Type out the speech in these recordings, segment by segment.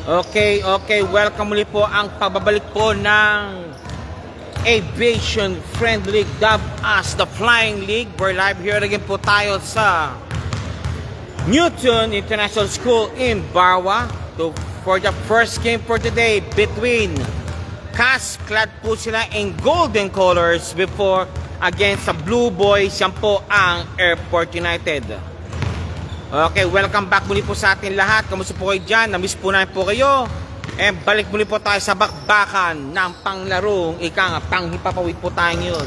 Okay, welcome muli po ang pagbabalik po ng Aviation Friend League, dubbed as the Flying League. We're live here again po tayo sa Newton International School in Barwa for the first game for today between CAS. Clad po sila in golden colors before against the Blue Boys. Yan po ang Airport United. Okay, welcome back muli po sa atin lahat. Kamusta po kayo dyan? Namiss po namin po kayo. And balik muli po tayo sa bakbakan ng panglarong panghipapawid po tayo ngayon.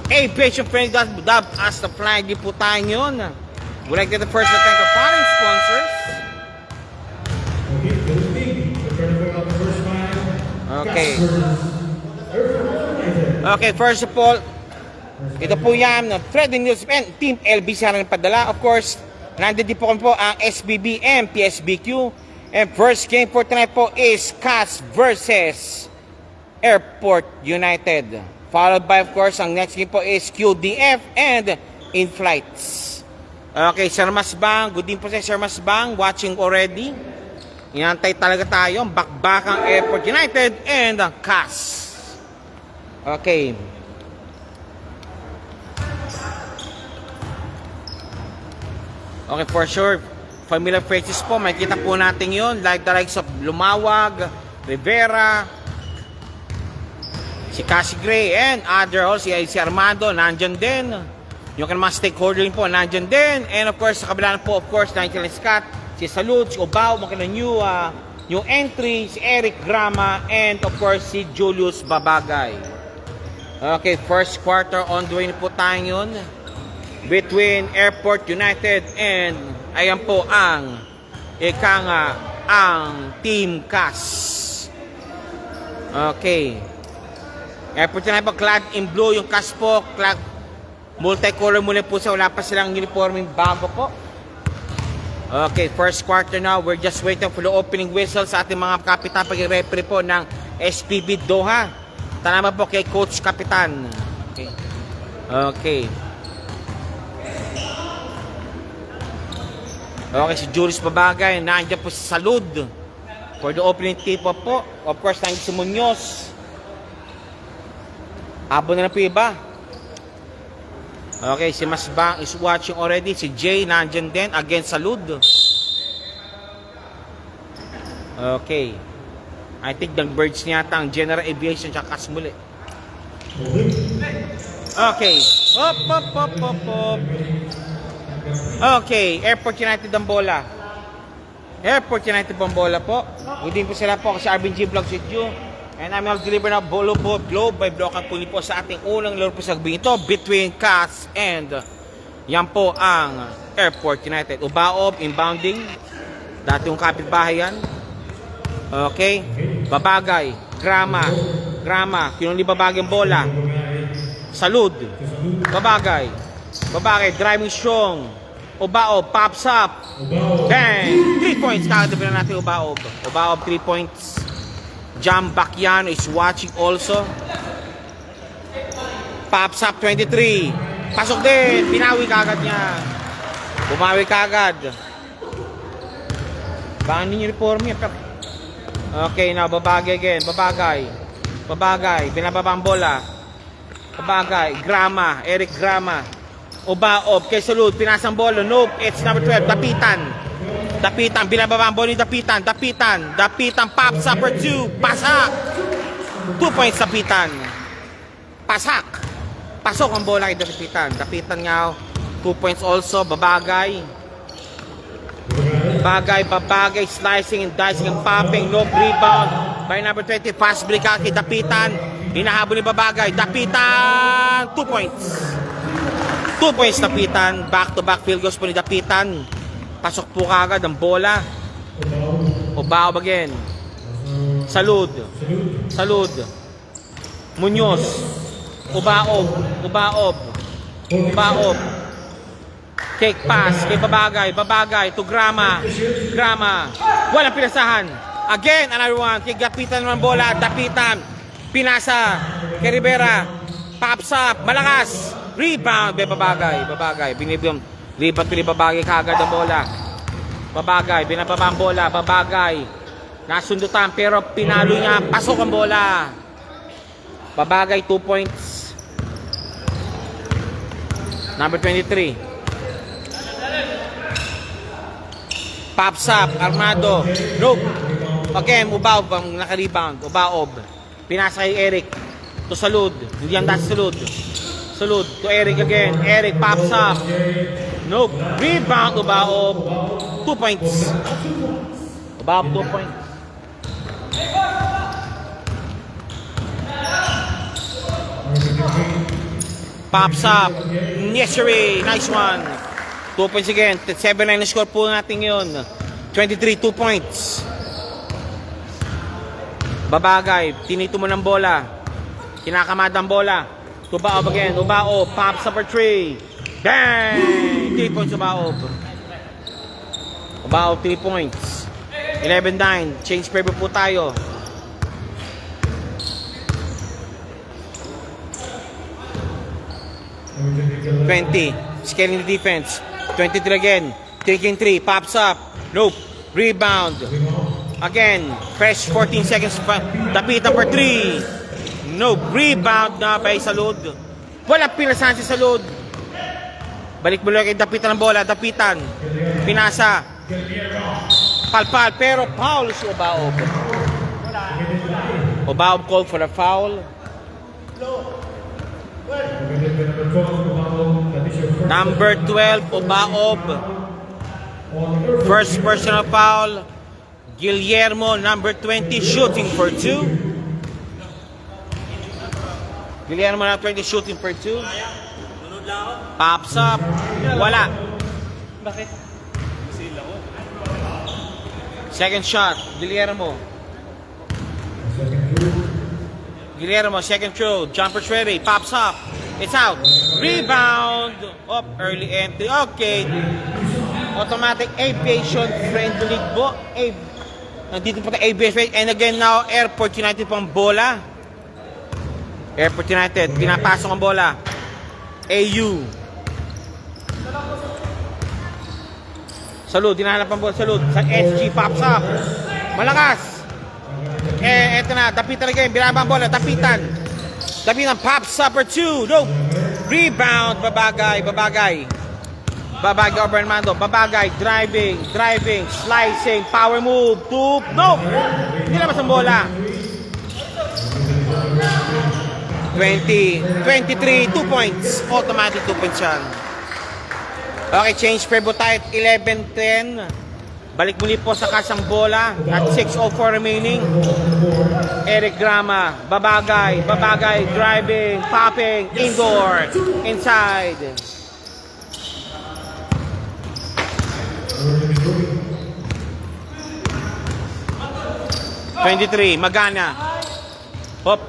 Aviation Friend dubbed as the Flying League po tayo ngayon. We'd like to the first to thank our following sponsors. Okay, first of all, ito po yan, Freddy News and Team LBC na padala. Of course, nandito po kami po ang SBBM, PSBQ. And first game for tonight po is CAS versus Airport United. Followed by, of course, ang next game po is QDF and In-Flights. Okay, Sir Masbang. Good din po sa Sir Masbang. Watching already. Inantay talaga tayo. Bakbakang Airport United and CAS. Okay. Okay, for sure, familiar faces po, makikita po natin yun, like the likes of Lumawag, Rivera, si Cassie Gray, and other also, si Armando, nandyan din. Yung kan mga stakeholder po, nandyan din. And of course, sa kabila po, of course, Nigel Scott, si Salud, si Obao, mga new entry, si Eric Grama, and of course, si Julius Babagay. Okay, first quarter on the way po tayo yun between Airport United and ayan po ang ang Team CAS. Okay. Airport United po clad in blue, yung CAS po clad multicolor muna po sa wala pa silang uniform bago po. Okay, first quarter now. We're just waiting for the opening whistle sa ating mga kapitan pag-referee po ng SPB Doha. Tama po kay Coach Kapitan. Okay. Okay, si Julius Babagay, nandiyan po sa Salud for the opening tip-off po. Of course, nandiyan si Munoz. Abo na po iba. Okay, si Masbang is watching already. Si Jay, nandiyan din against Salud. Okay. I think the birds niya ang General Aviation tsaka CAS muli. Okay. Hop. Okay, Airport United ang bola. Airport United ang bola po. Hindi po sila po kasi Arvin G. Vlogs with you. And I'm going to deliver na bolo po globe by block po po sa ating unang laro po sa gabi ito between CAS and yan po ang Airport United. Ubaob, inbounding. Dati yung kapitbahay yan. Okay. Babagay. Grama. Kinuli Babagay ang bola. Salud. Babagay, driving strong. Ubaob, pops up. Bang! 3 points. Kakatabi na natin Ubaob. Ubaob, 3 points. Jam Bacchiano is watching also. Pops up, 23. Pasok din. Binawi kagad niya. Bumawi kagad. Baan din yung reform niya. Okay, now Babagay again. Babagay. Binababa ang bola. Babagay. Eric Grama. Ubaob kay Salud, pinasang bola. Nope, it's number 12, Dapitan, binababa ang bola ni Dapitan, pops up for 2, pasak. 2 points Dapitan. Pasok ang bola kay Dapitan nga, 2 points also. Babagay, slicing and dicing and popping. Nope, rebound by number 20, fast break out kay Dapitan. Hinahabol ni Babagay, Dapitan, 2 points. 2 points Dapitan. Back-to-back field goals po ni Dapitan. Pasok po kagad ang bola. Ubaob again. Salud. Munoz. Ubaob. Cake pass kay Babagay to Grama. Walang pinasahan. Again, another one. Kay Dapitan naman bola. Dapitan. Pinasa kay Rivera. Pops up. Malakas. Rebound by Babagay. Binibigyan. Rebound ni Babagay kagad ang bola. Babagay. Binababa ang bola. Babagay. Nasundutan pero pinalo niya. Pasok ang bola. Babagay, 2 points. Number 23. Pops up, Armando. Nope. Again, Ubaob ang naka-rebound. Ubaob. Pinasa kay Eric. To Salud. Hindi ang das Salud. Salud to Eric again. Eric pops up. Nope. Rebound, Ubaob. 2 points. Ubaob, 2 points. Pops up. Yes, sir. Nice one. 2 points again. 7-9 na score po natin yun. 23, 2 points. Babagay. Tinito mo ng bola. Kinakamad ang bola. Ubaob again. Ubaob. Pops up for 3. Bang! 3 points Ubaob. Ubaob, 3 points. 11-9. Change paper po tayo. 20. Scaling the defense. 23 again. Taking 3. Pops up. Nope. Rebound. Again. Fresh 14 seconds. Dapitan for 3. Nope. Rebound na by Salud. Walang pinasahan si Salud. Balik mo lang kay Dapitan ng bola. Dapitan. Pinasa. Palpal. Pero foul si Ubaob. Ubaob called for a foul. Number 12, Ubaob. First personal foul. Guillermo, number 20, shooting for 2. Guillermo, number 20, shooting for 2. Pops up. Wala. Bakit? Second shot, Guillermo. Guillermo, second throw. Jumper's ready. Pops up. It's out. Rebound. Up. Early entry. Okay. Automatic aviation friendly po. Nandito po tayo aviation. And again now, Airport United pang bola. Airport United. Pinapasok ang bola. AU. Salud. Dinahanap ang bola. Salud. Sa SG. Pops up. Malakas. Eto na, Dapitan again, binaba ang bola, Dapitan. Dapitan, pops up for 2, nope. Rebound, babagay. Babagay over Armando, babagay, driving, slicing, power move, nope. Nilabas ang bola. 20, 23, 2 points. Automatic 2 points yan. Okay, change pair tayo at 11-10. Balik muli po sa kasang bola at 6:04 remaining. Eric Grama, babagay, driving, popping, indoor, inside. (23) Magana. Hop.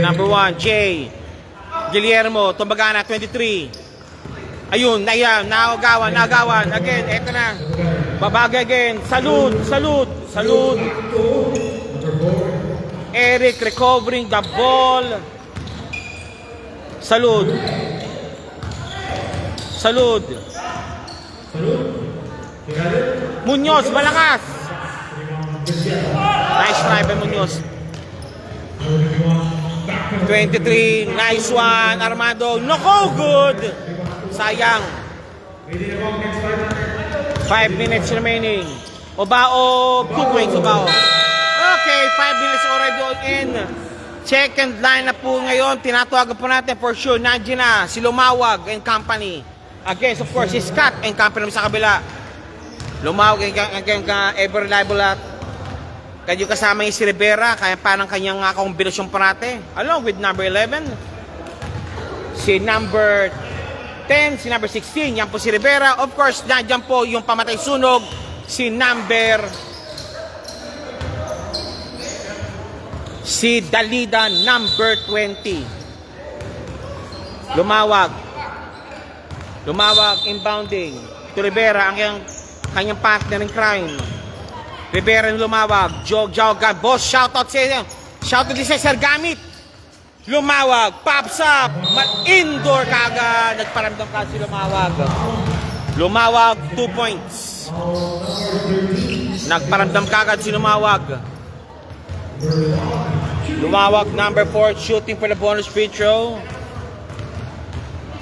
Number 1, Jay. Guillermo, Magana, 23. Ayun, naagawan. Again, eto na. Babagay again. Salud. Eric recovering the ball. Salud. Munoz, malakas. Nice try by Munoz. 23, nice one. Armando, no good. Sayang. 5 minutes remaining. Ubaob, 2 points Ubaob. Okay, 5 minutes already all in. Second line na po ngayon. Tinatawagan po natin for sure. Nandiyan na si Lumawag and company. Against of course si Scott and company sa kabila. Lumawag again ka ever reliable at kayo kasama yung si Rivera. Kaya parang kanyang kombinasyon parate. Along with number 11. Si number 10, si number 16, yan po si Rivera. Of course, nandiyan po yung pamatay sunog, si Dalida, number 20. Lumawag, inbounding. To Rivera, ang kanyang partner in crime. Rivera ng Lumawag, Jog-Jogan, boss, shoutout din sa Sir Gamit. Lumawag, pops up, indoor kaga, nagparamdam ka si Lumawag. 2 points. Nagparamdam kagad si Lumawag. Lumawag, number 4, shooting for the bonus free throw.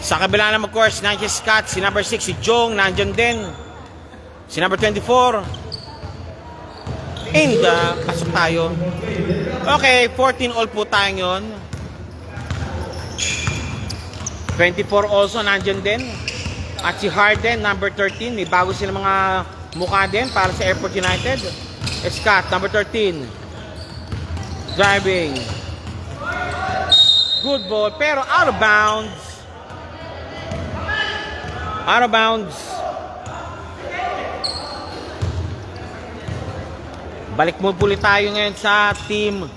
Sa kabila naman, of course, nandiyan si Scott. Si number 6, si Jong, nandiyan din. Si number 24. And, pasok tayo. Okay, 14 all po tayo ngayon. 24 also, nandiyan din. At si Harden, number 13. May bago sila mga mukha din para sa Airport United. Scott, number 13. Driving. Good ball, pero out of bounds. Out of bounds. Balik mo ulit tayo ngayon sa Team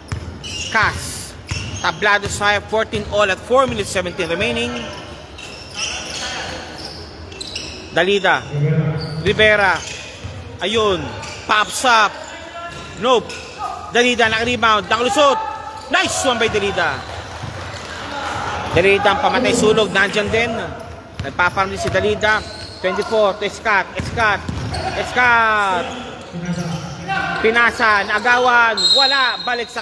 CAS. Tablado sa 14 all at 4 minutes 17 remaining. Dalida. Rivera. Ayun. Pops up. Nope. Dalida naka-rebound. Nakalusot. Nice one by Dalida. Dalida ang pamatay sulog. Nandyan din. Nagpaparam din si Dalida. 24. Scott. Scott. Scott. Pinasan. Agawan. Wala. Balik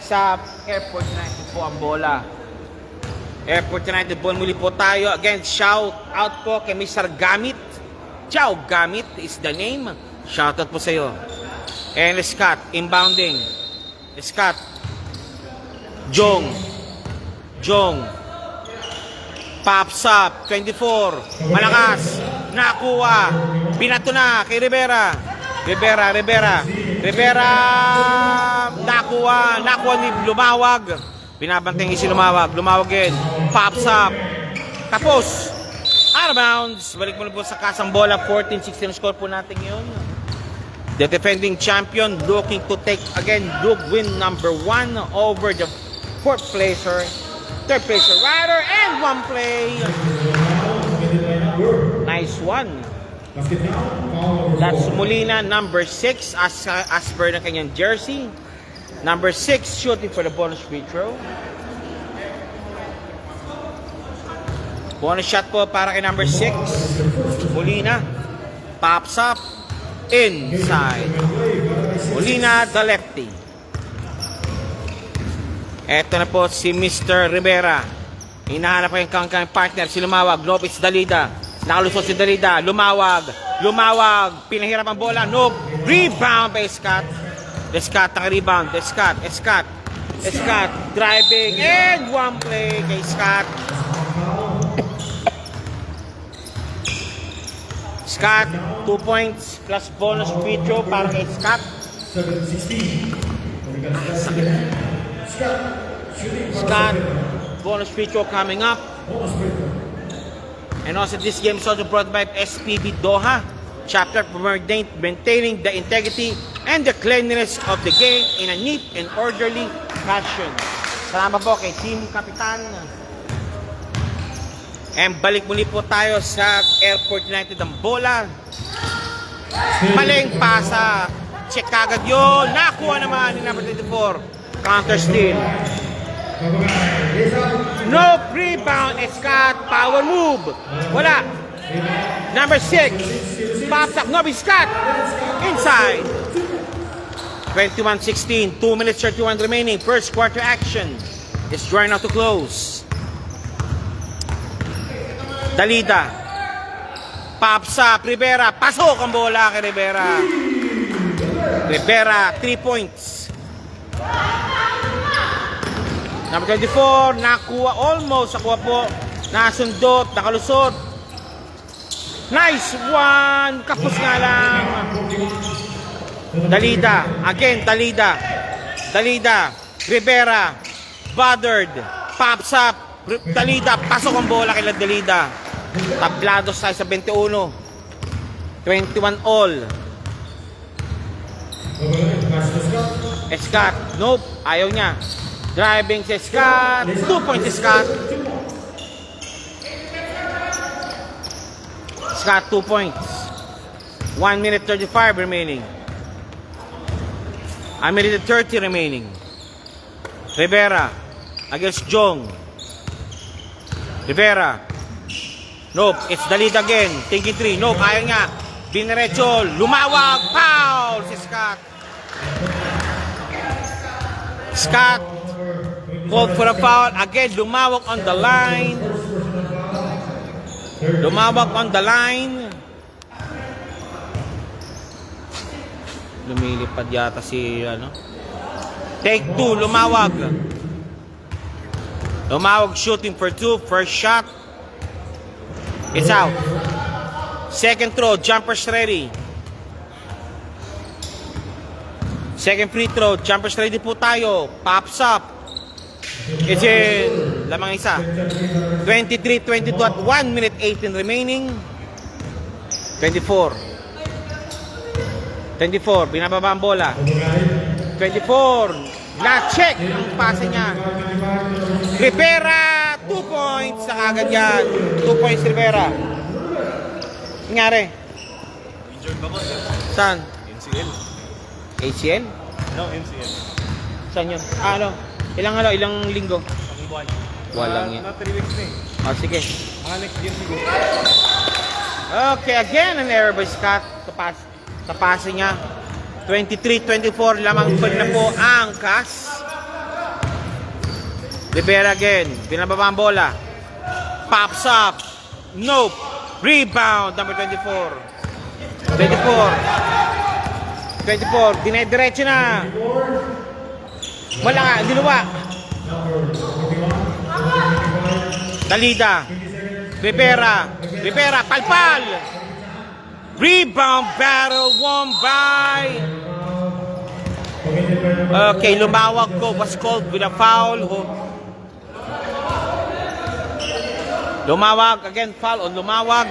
sa Airport United po ang bola. Airport United ball muli po tayo. Again, shout out po kay Mr. Gamit. Ciao Gamit is the name. Shout out po sa iyo. And Scott, inbounding. Scott. Jong. Pops up. 24. Malakas. Nakuha. Binato na kay Rivera. Rivera. Nakuha ni Lumawag. Binabantay si Lumawag. Lumawag din. Pops up. Tapos. Out of bounds. Balik mo na po sa kasang bola. 14-16 score po natin ngayon. The defending champion looking to take again win number 1 over the 4th placer, 3rd placer Rider, and 1 play. Nice one. That's Molina, number 6 as per na kanyang jersey. Number 6 shooting for the bonus free throw. Bonus shot po para kay number 6 Molina. Pops up. Inside. Molina, the lefty. Eto na po si Mr. Rivera. Hinahanap ko yung kang partner, si Lumawag. Nope, it's Dalida. Nakalusot si Dalida. Lumawag. Pinahirap ang bola. Nope. Rebound by Scott. Scott naka-rebound. Scott. Driving. And 1 play kay Scott. Scott, 2 points plus bonus free throw para kay Scott. Scott, bonus free throw coming up. And also this game is also brought by SPB Doha, chapter for maintaining the integrity and the cleanliness of the game in a neat and orderly fashion. Salamat po kay Team Kapitan. And balik muli po tayo sa Airport United ang bola. Maling pasa. Check agad yun. Nakuha naman ni number 24. Counter steal. No rebound. Scott. Power move. Wala. Number 6. Pops up. Nobi Scott. Inside. 21-16. 2 minutes 31 remaining. First quarter action is drawing out to close. Dalida. Pops up. Rivera. Pasok ang bola kay Rivera. 3 points. Number 24. Nakuha. Almost. Nakuha po. Nasundot. Nakalusot. Nice one. Kapos nga lang. Dalida. Again. Dalida. Rivera. Bothered. Pops up. Dalida. Pasok ang bola kay Dalida. Tablado tayo sa 21. 21 all. Scott. Nope. Ayaw niya. Driving si Scott. 2 points si Scott. Scott 2 points. 1 minute 35 remaining. 1 minute 30 remaining. Rivera against Jong. Rivera. Nope, it's Dalida again. Thinking 3. Nope, ayaw niya. Diniretso, lumawag, foul si Scott. Scott called for a foul. Again, lumawag on the line. Lumawag on the line. Lumilipad yata si ano. Take 2, lumawag. Lumawag, shooting for 2. First shot. It's out. Second throw, jumpers ready. Second free throw, jumpers ready po tayo. Pops up. It's in. Lamang isa. 23-22 at 1 minute 18 remaining. 24. 24, binababa ang bola. 24, na-check ang pasa niya. Rivera, 2 points sa agad yan. 2 points Rivera. Nangyari? Injured ba ko? Saan? MCL. ACL? No, MCL. Saan yun? Ilang linggo? Ang buwan. Walang yan. Na 3 weeks na eh. Oh, sige. Mga next year siguro. Okay, again an error by Scott. Tapasa niya. 23-24, lamang pa na po ang Cavs. Rivera again. Binababa ang bola. Pops up. Nope. Rebound, number 24. 24. Dinediretso na. Wala nga, diluwa. Dalida. Rivera, palpal. Rebound battle won by. Okay, lumawag ko. Was called with a foul. Lumawag. Again, foul on lumawag.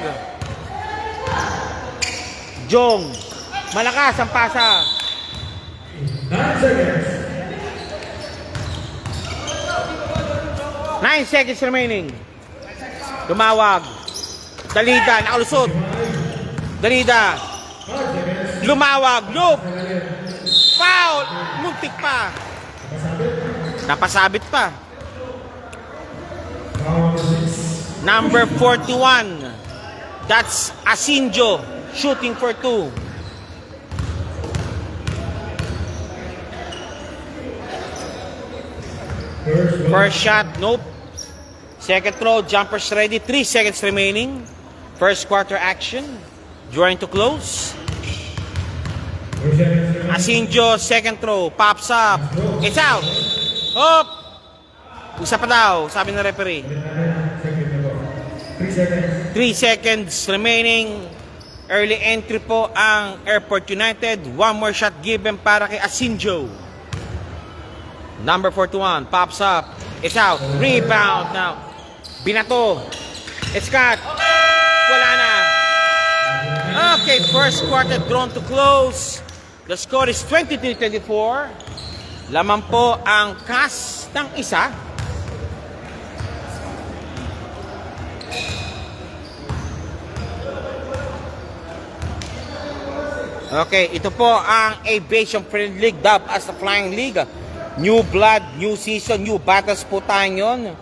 Jong. Malakas ang pasa. 9 seconds remaining. Lumawag. Dalida, nakalusot. Dalida. Lumawag. Loop. Foul. Muntik pa. Napasabit pa. Number 41. That's Asinjo. Shooting for 2. First shot, nope. Second throw, jumpers ready. 3 seconds remaining. First quarter action. Drawing to close. Asinjo, second throw. Pops up. It's out. Hop! Isa pa daw, sabi ng referee. 3 seconds remaining. Early entry po ang Airport United. One more shot given para kay Asinjo. Number 41, pops up. It's out. Rebound now. Binato. It's cut. Wala na. Okay, first quarter drawn to close. The score is 23-24. Lamang po ang Cavs ng isa. Okay, ito po ang Aviation Friendly League, dubbed as the Flying League. New blood, new season, new battles po tayo yun.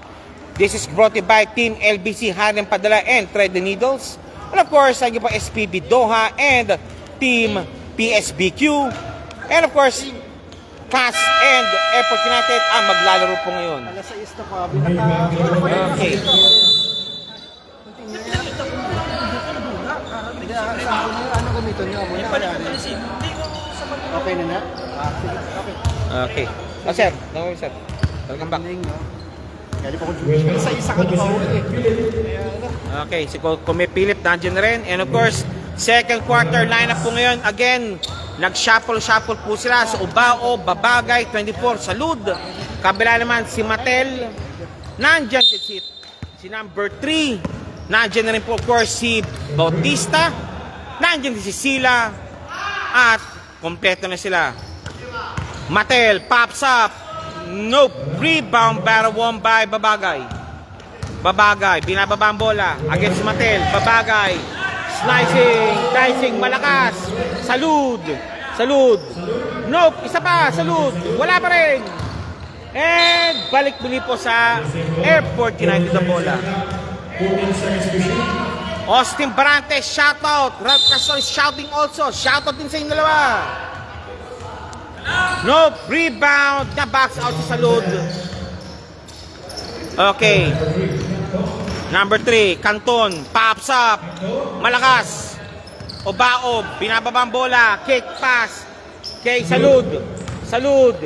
This is brought to you by Team LBC, Harlem Padala and Thread the Needles. And of course, sa inyo po SPB Doha and Team PSBQ. And of course, Cavs and Airport United ang maglalaro po ngayon. Alas 6 na pa, binaka. Okay. Ano gamiton niyo? Okay na na? Okay. Okay. Oh, sir. No, sir. Welcome back. Kaya pa ko isa ka pa ulit. Okay, si Kume Philip nandiyan na rin. And of course, second quarter lineup po ngayon. Again, nag-shuffle po sila sa Ubao, Babagay, 24, Salud. Kabila naman si Matel. Nandiyan si number 3. Nandiyan na rin po of course si Bautista. Nandiyan si Sila. At kompleto na sila. Matel pops up. Nope. Rebound battle won by Babagay. Binababa ang bola. Against Matel. Babagay. Slicing. Dicing. Malakas. Salud. Nope. Isa pa. Salud. Wala pa rin. And balik muli po sa Airport United ang bola. Austin Barantes, shoutout. Ralph Castro is shouting also. Shoutout din sa inyo dalawa. Nope, rebound. Na box out si Salud. Okay. Number 3, Canton. Pops up. Malakas. Obaob. Binababa ang bola. Kick pass. Kay Salud. Salud.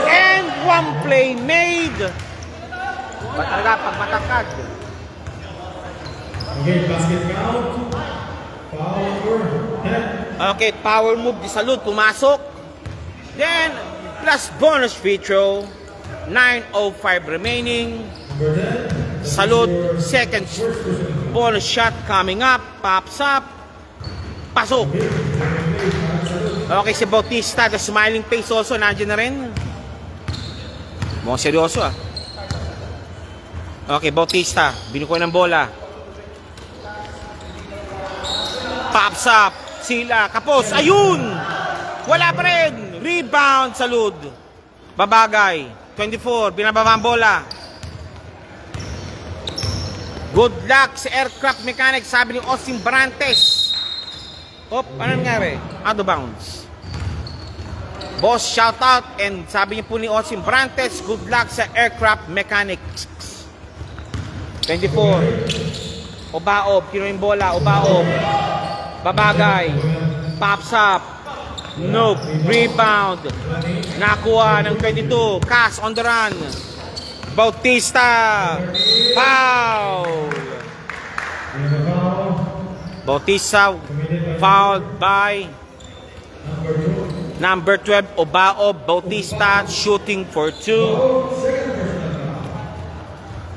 And one play made. Ba talaga pag matakad? Okay, basket count. Power 10. Okay, power move di Salud, pumasok. Then, plus bonus free throw. 9:05 remaining. Number 10. Salud, second bonus shot coming up. Pops up. Pasok. Okay, si Bautista, the smiling face also, nandiyan na rin. Mukhang seryoso ah. Okay, Bautista, binukoy ng bola. Pops up. Sila, kapos. Ayun! Wala pa rin. Rebound, Salud. Babagay. 24, binababa ang bola. Good luck sa aircraft mechanic, sabi ni Austin Barantes. Op, ano nangyari? Out of bounds. Boss, shout out. And sabi niyo po ni Austin Barantes, good luck sa aircraft mechanics. 24. Obaob, kino yung bola. Obaob. Babagay. Pops up. Nope. Rebound. Nakuha ng 22. Cass on the run. Bautista. Foul. Bautista fouled by number 12, Obaob. Bautista shooting for 2.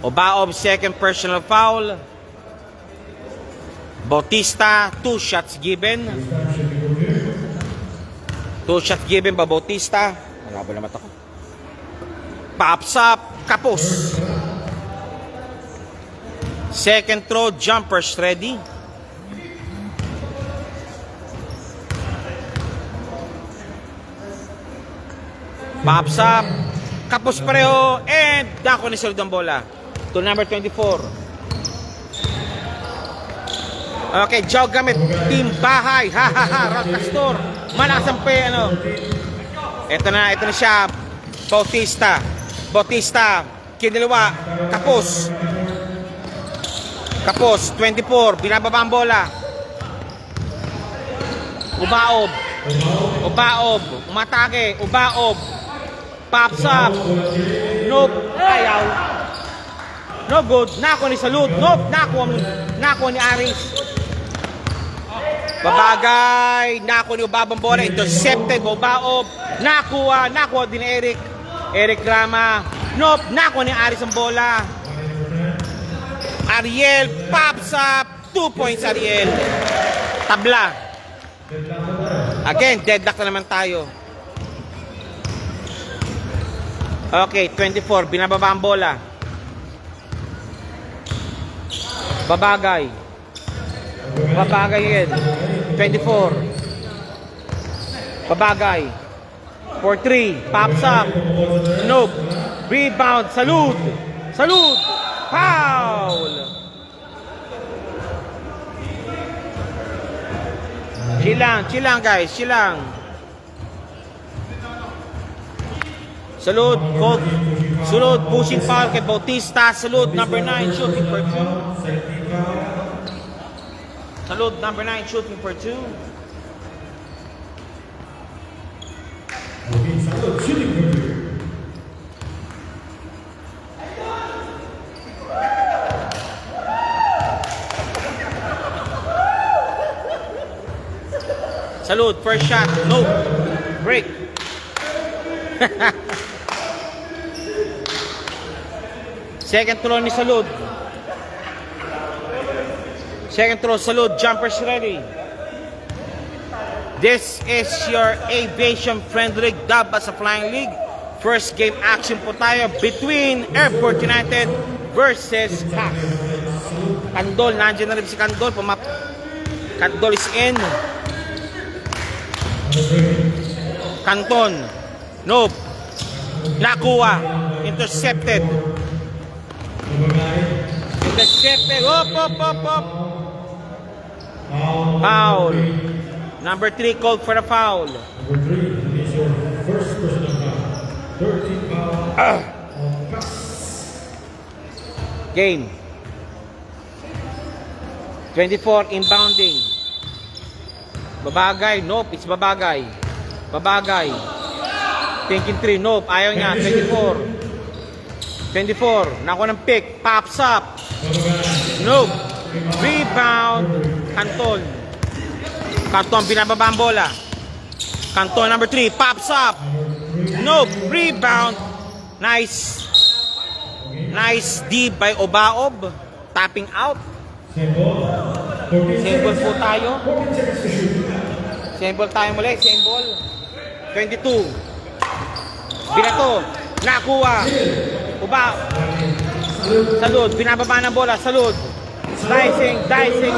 Obaob second personal foul. Bautista 2 shots given. 2 shots given by Bautista. Malabo na mata ko. Pops up. Kapos. Second throw, jumpers ready. Pops up. Kapos pareho. And dako ni Salud ang bola. To number 24. Okay, Joe gamit. Team Bahay. Ha ha ha. Rod Castor. Malakas ang ano. Ito na siya. Bautista. Bautista, kinalawa, kapos. Kapos, 24, binababa ang bola. Ubaob. Ubaob, umatake, Ubaob. Pops up. Nope, ayaw. No good, nakuha ni Salud. Nope, nakuha ni Aris. Babagay, nakuha ni Ubaob ang bola. Intercepted, Ubaob. Nakuha din ni Eric Rama. Nope, nakuha ni Aris ang bola. Ariel pops up. 2 points Ariel. Tabla. Again, deadlock na naman tayo. Okay, 24. Binababa ang bola. Babagay. Babagay yun. 24. Babagay. For 3. Pops up. Nope. Rebound. Salud. Salud. Foul. Chill lang guys. Chill lang. Salud. Salud. Pushing foul kay Bautista. Salud. Number 9. Shooting for 2. Salud. Number 9. Shooting for 2. Okay, Salud shooting for 2. Salud, first shot. No. Break. Second throw ni Salud. Second throw, Salud. Jumpers ready. This is your Aviation Friendly Dub as a Flying League. First game action po tayo between Airport United versus CAF. Candol, nandiyan na rin si Candol. Candol is in. Canton. Nope. Nakuha. Intercepted. Sepe. Op. Foul. Number 3 called for a foul. Number 3, it is your first personal foul. 13 foul on pass. Game. 24 inbounding. Babagay. Nope. It's babagay. Babagay. Thinking 3. Nope. Ayaw niya. 24. Nakuha ng pick. Pops up. Nope. Rebound. Canton. Canton. Binababa ang bola. Canton number 3. Pops up. Nope. Rebound. Nice. Nice D by Obaob. Tapping out. Same ball. 14 Same ball seconds. po tayo. 14 seconds to shoot. Same ball tayo muli. Same ball. 22. Binato. Nakuha. Uba. Salud. Binababa ng bola. Salud. Dicing,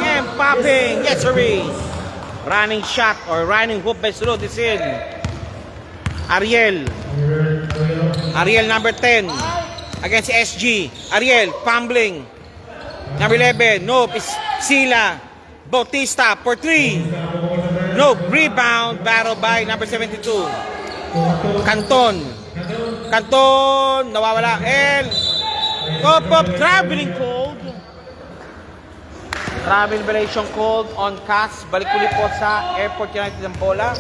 and popping. Yes, sirree. Running shot or running hoop by Salud is in. Ariel. Ariel number 10. Against SG. Ariel. Fumbling. Number 11. Nope. Is Sila. Bautista for 3. Nope. Rebound. Battle by number 72. Canton. Nawawala. And Pop. Traveling cold. Travel violation called on Cass. Balik ulit po sa Airport United ng bola.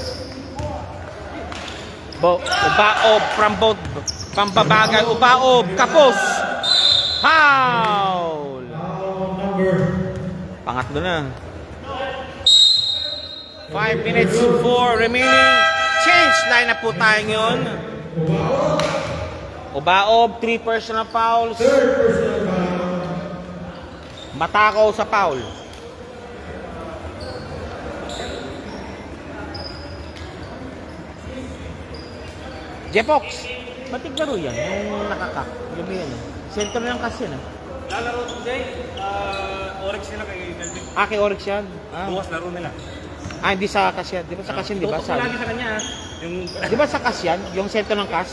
Ubaob from both. Pambabagal. Ubaob. Kapos. Foul. Pangatlo na. 5 minutes 4 remaining. Change line na po tayo ngayon. Ubaob, 3 personal fouls. Matakaw sa foul. Jepox, ba't laro yan? Yung nakakak. Yung yan. Center lang kasi yan. Lalaro today, Oryx nila kay Melvin. Kay Oryx yan. Bukas laro nila. Hindi sa Kasyan. Di ba sa Kasyan, di ba? Tutok ko lagi sa kanya. Yung Di ba sa Kasyan? Yung center ng Kas?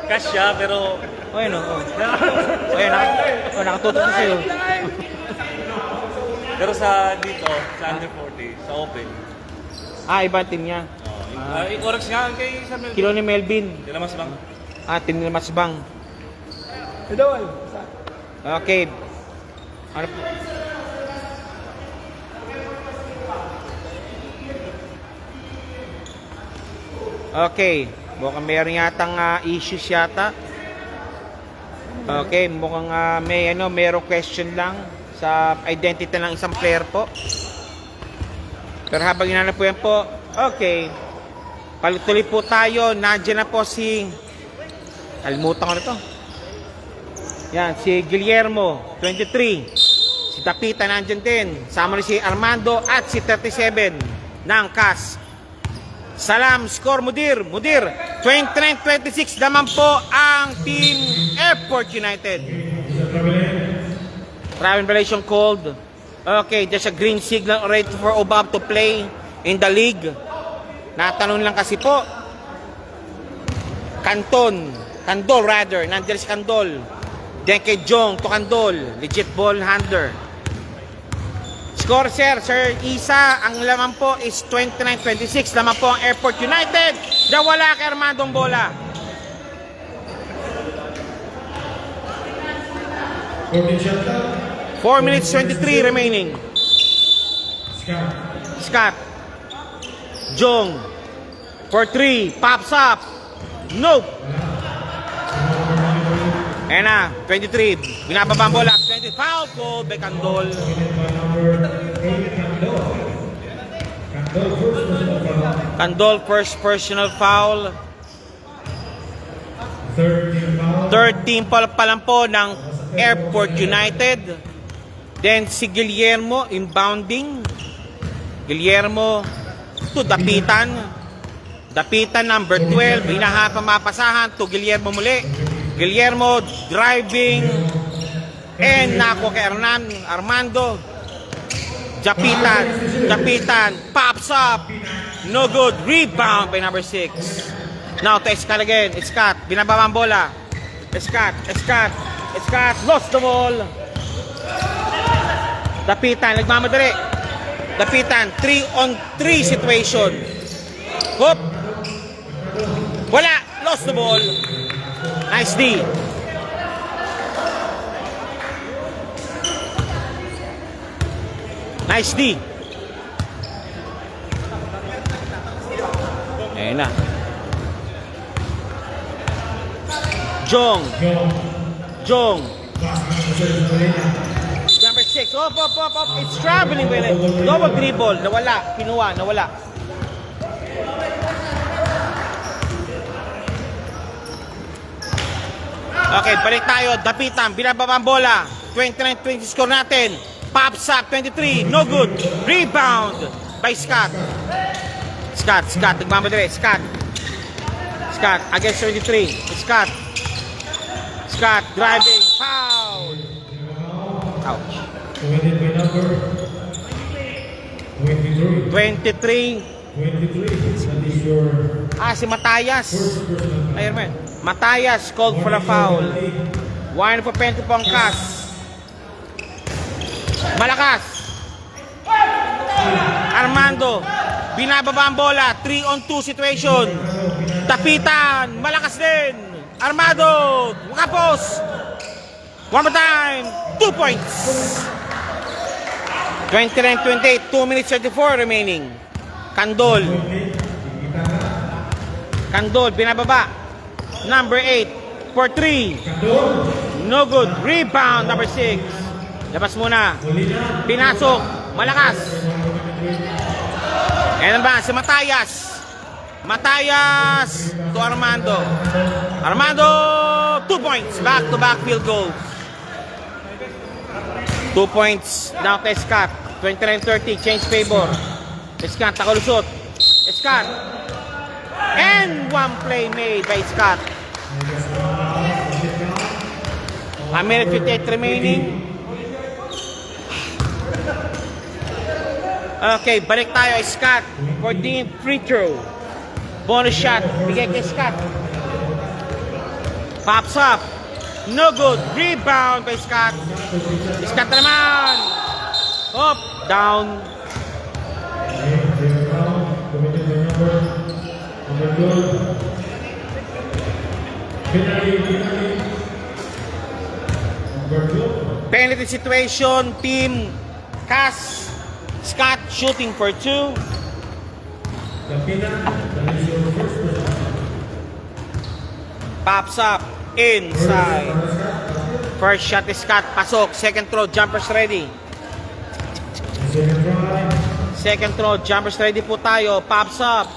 cash siya, pero O yan o. O yan, nakatutok na sa'yo. pero sa dito, sa under 40, sa open. Iba ang team niya. Yung Oryx nga kay sa Melvin. Kilo ni Melvin. Sila mas bang. Team ni Masbang. Okay. Ano po? Okay. Mukhang mayroon yatang issues yata. Okay. Mukhang mayroong question lang sa identity ng isang player po. Pero habang inanap po yan po, okay. Palutuloy po tayo. Nandiyan na po si... Kalimutan ko na to. Yan, si Guillermo, 23. Si Tapita nandiyan din. Sama ni si Armando at si 37 ng CAS. Salam, score Mudir. Mudir, 29-26 naman po ang Team Airport United. Travel violation called. Okay, there's a green signal already for Obab to play in the league. Natanong lang kasi po. Candol rather. Nandiyan si Candol. Then kay Jong to Candol. Legit ball handler. Score Sir Isa, ang laman po is 29-26. Laman po ang Airport United. Nawala kay Armando ang bola. 4 minutes 23 remaining. Scott. Jong. For 3. Pops up. Nope. Ayan na. 23. Binababa ang bola. 20. Foul call by Candol. Candol first personal foul. 13 pa lang po ng Airport United. Then si Guillermo inbounding. Guillermo to Dapitan. Dapitan number 12. Hinahapa mapasahan to Guillermo muli. Guillermo driving. And nako kay Armando. Dapitan pops up. No good. Rebound by number 6. Now to Escat again. Escat. Binababa ang bola. Escat. Lost the ball. Dapitan, nagmamadali. Dapitan, 3-on-3 situation. Hop! Wala! Lost the ball. Nice D. Nice D. Ayan na. Jong. Jong. Number 6. Op. It's traveling with it. Double dribble. Nawala. Pinuha. Nawala. Okay, balik tayo. Dapitan. Binababa ang bola. 29-20 score natin. Pops up. 23. No good. Rebound by Scott. Scott. Nagmamadali. Scott against 23. Scott driving. Foul. Ouch. 23. Si Matayas. Ayun man. Matayas called for a foul. Wine for penalty po ang Cas. Malakas. Armando. Binababa ang bola. 3-on-2 situation. Dapitan. Malakas din. Armando. Kapos. One more time. 2 points. 29-28. 2 minutes 34 remaining. Candol. Binababa. Number 8. For 3. No good. Rebound. Number 6. Labas muna. Pinasok. Malakas. Ayan ba? Si Matayas. To Armando. 2 points. Back-to-back field goals. 2 points. Now kay Scott. 29-30. Change favor. Scott. Takalusot. Scott. And 1 play made by Scott. A minute 58 remaining. Okay, balik tayo. Scott for the free throw. Bonus shot. Bigay kay Scott. Pops up. No good. Rebound by Scott. Scott naman. Up. Down. Penalty situation. Team Cas. Scott shooting for 2. Pops up. Inside. First shot is Scott. Pasok. Second throw. Jumpers ready. Second throw. Jumpers ready po tayo. Pops up.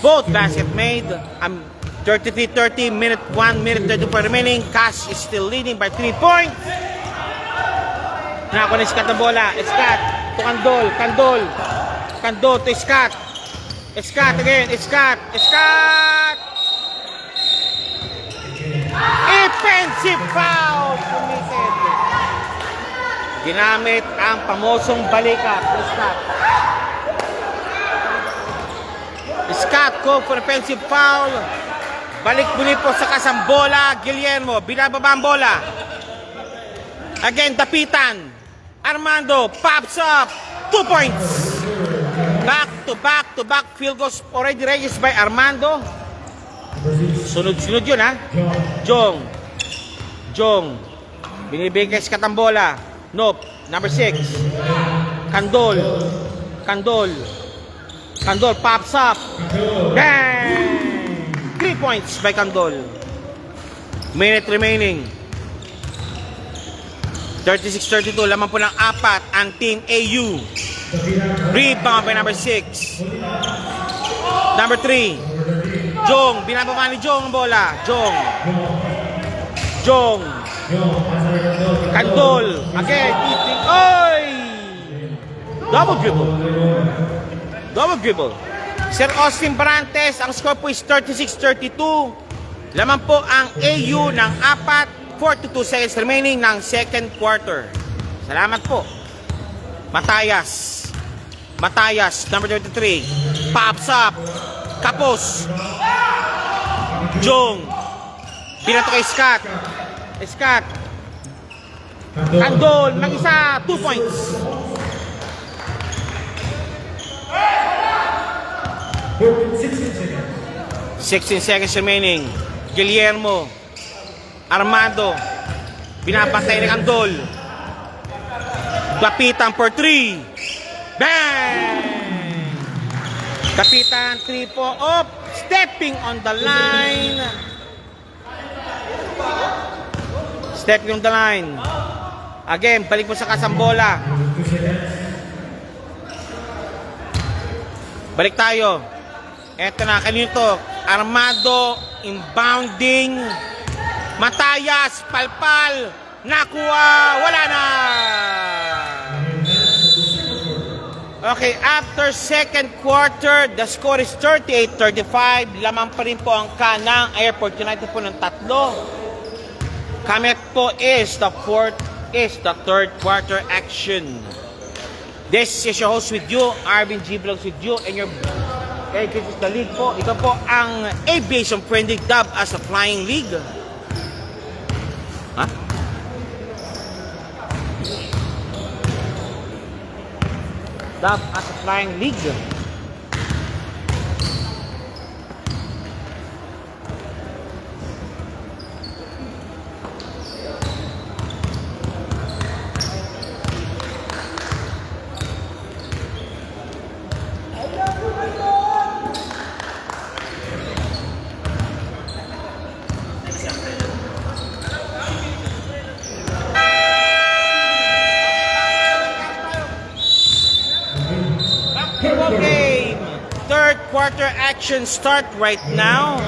Both basket made. 33-30. 1 minute 34 remaining. Cas is still leading by 3 points. Nako ni Scott ang bola. Scott. To Candol to Scott. Scott again. Scott. Offensive foul committed. Ginamit ang pamosong balikat ni Scott. Scott called for offensive foul. Balik muli po sa kasambola. Guillermo. Binababa ang bola. Again, Dapitan. Armando pops up. 2 points. Back-to-back field goals already registered by Armando. Sunod-sunod yun, ha? Jong. Binibigay kay Scott ang bola. Nope. Number 6. Candol pops up. Bang! 3 points by Candol. Minute remaining. 36-32, laman po ng 4 ang Team AU. Rebound by number 6. Number 3. Jong, binababa ni Jong ang bola. Jong. Candol. Again, eating. Oy! Double dribble. Sir Austin Barantes, ang score po is 36-32. Laman po ang AU ng 42 seconds remaining ng second quarter. Salamat po. Matayas, number 23. Pops up. Kapos. Jong. Binato kay Scott. Andol, mag-isa, 2 points. 16 seconds. 16 seconds remaining. Guillermo Armando, binabantay ng Andol. Kapitan for 3. Bang! Kapitan 3 po up. Stepping on the line. Stepping on the line. Again, balik mo sa kasambola. 2 seconds. Balik tayo. Eto na, kanino to? Armando, inbounding. Matayas, palpal. Nakuha, wala na. Okay, after second quarter, the score is 38-35. Lamang pa rin po ang kanang Airport United po ng 3. Kamet po is the third quarter action. This is your host with you, Arvin G. Vlogs with you, and your this is the league po. Ito po ang Aviation Friendly Dub as a Flying League. Ha? Dub as a Flying League. Basketball game. Third quarter action start right now.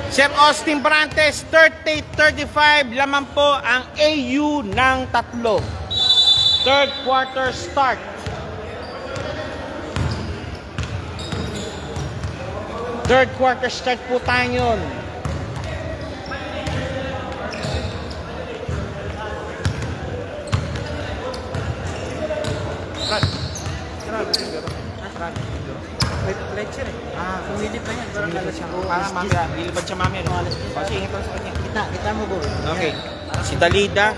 Sir Austin Brantes, 38-35. Lamang po ang AU ng 3. Third quarter start. Third quarter start po tayo yun. Lecture eh. Sumilip pa yan. Para mamaya, lilipad siya mamaya. Kasi ingat lang sa kanya. Kita mo bro. Okay. Si Dalida.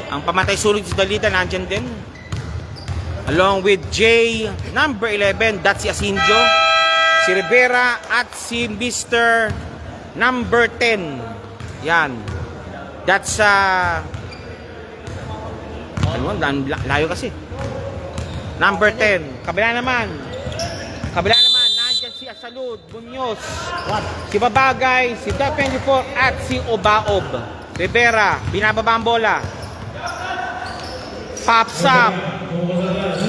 Ang pamatay sulog si Dalida, nandyan din. Along with J, number 11, that's si Asinjo. Si Rivera at si Mr. number 10. Yan. That's ano, layo kasi. Number 10. Kabila naman, nandyan si Asalud, Bunyos, si Babagay, si T24 at si Obaob. Rivera, binababa ang bola. Pops up.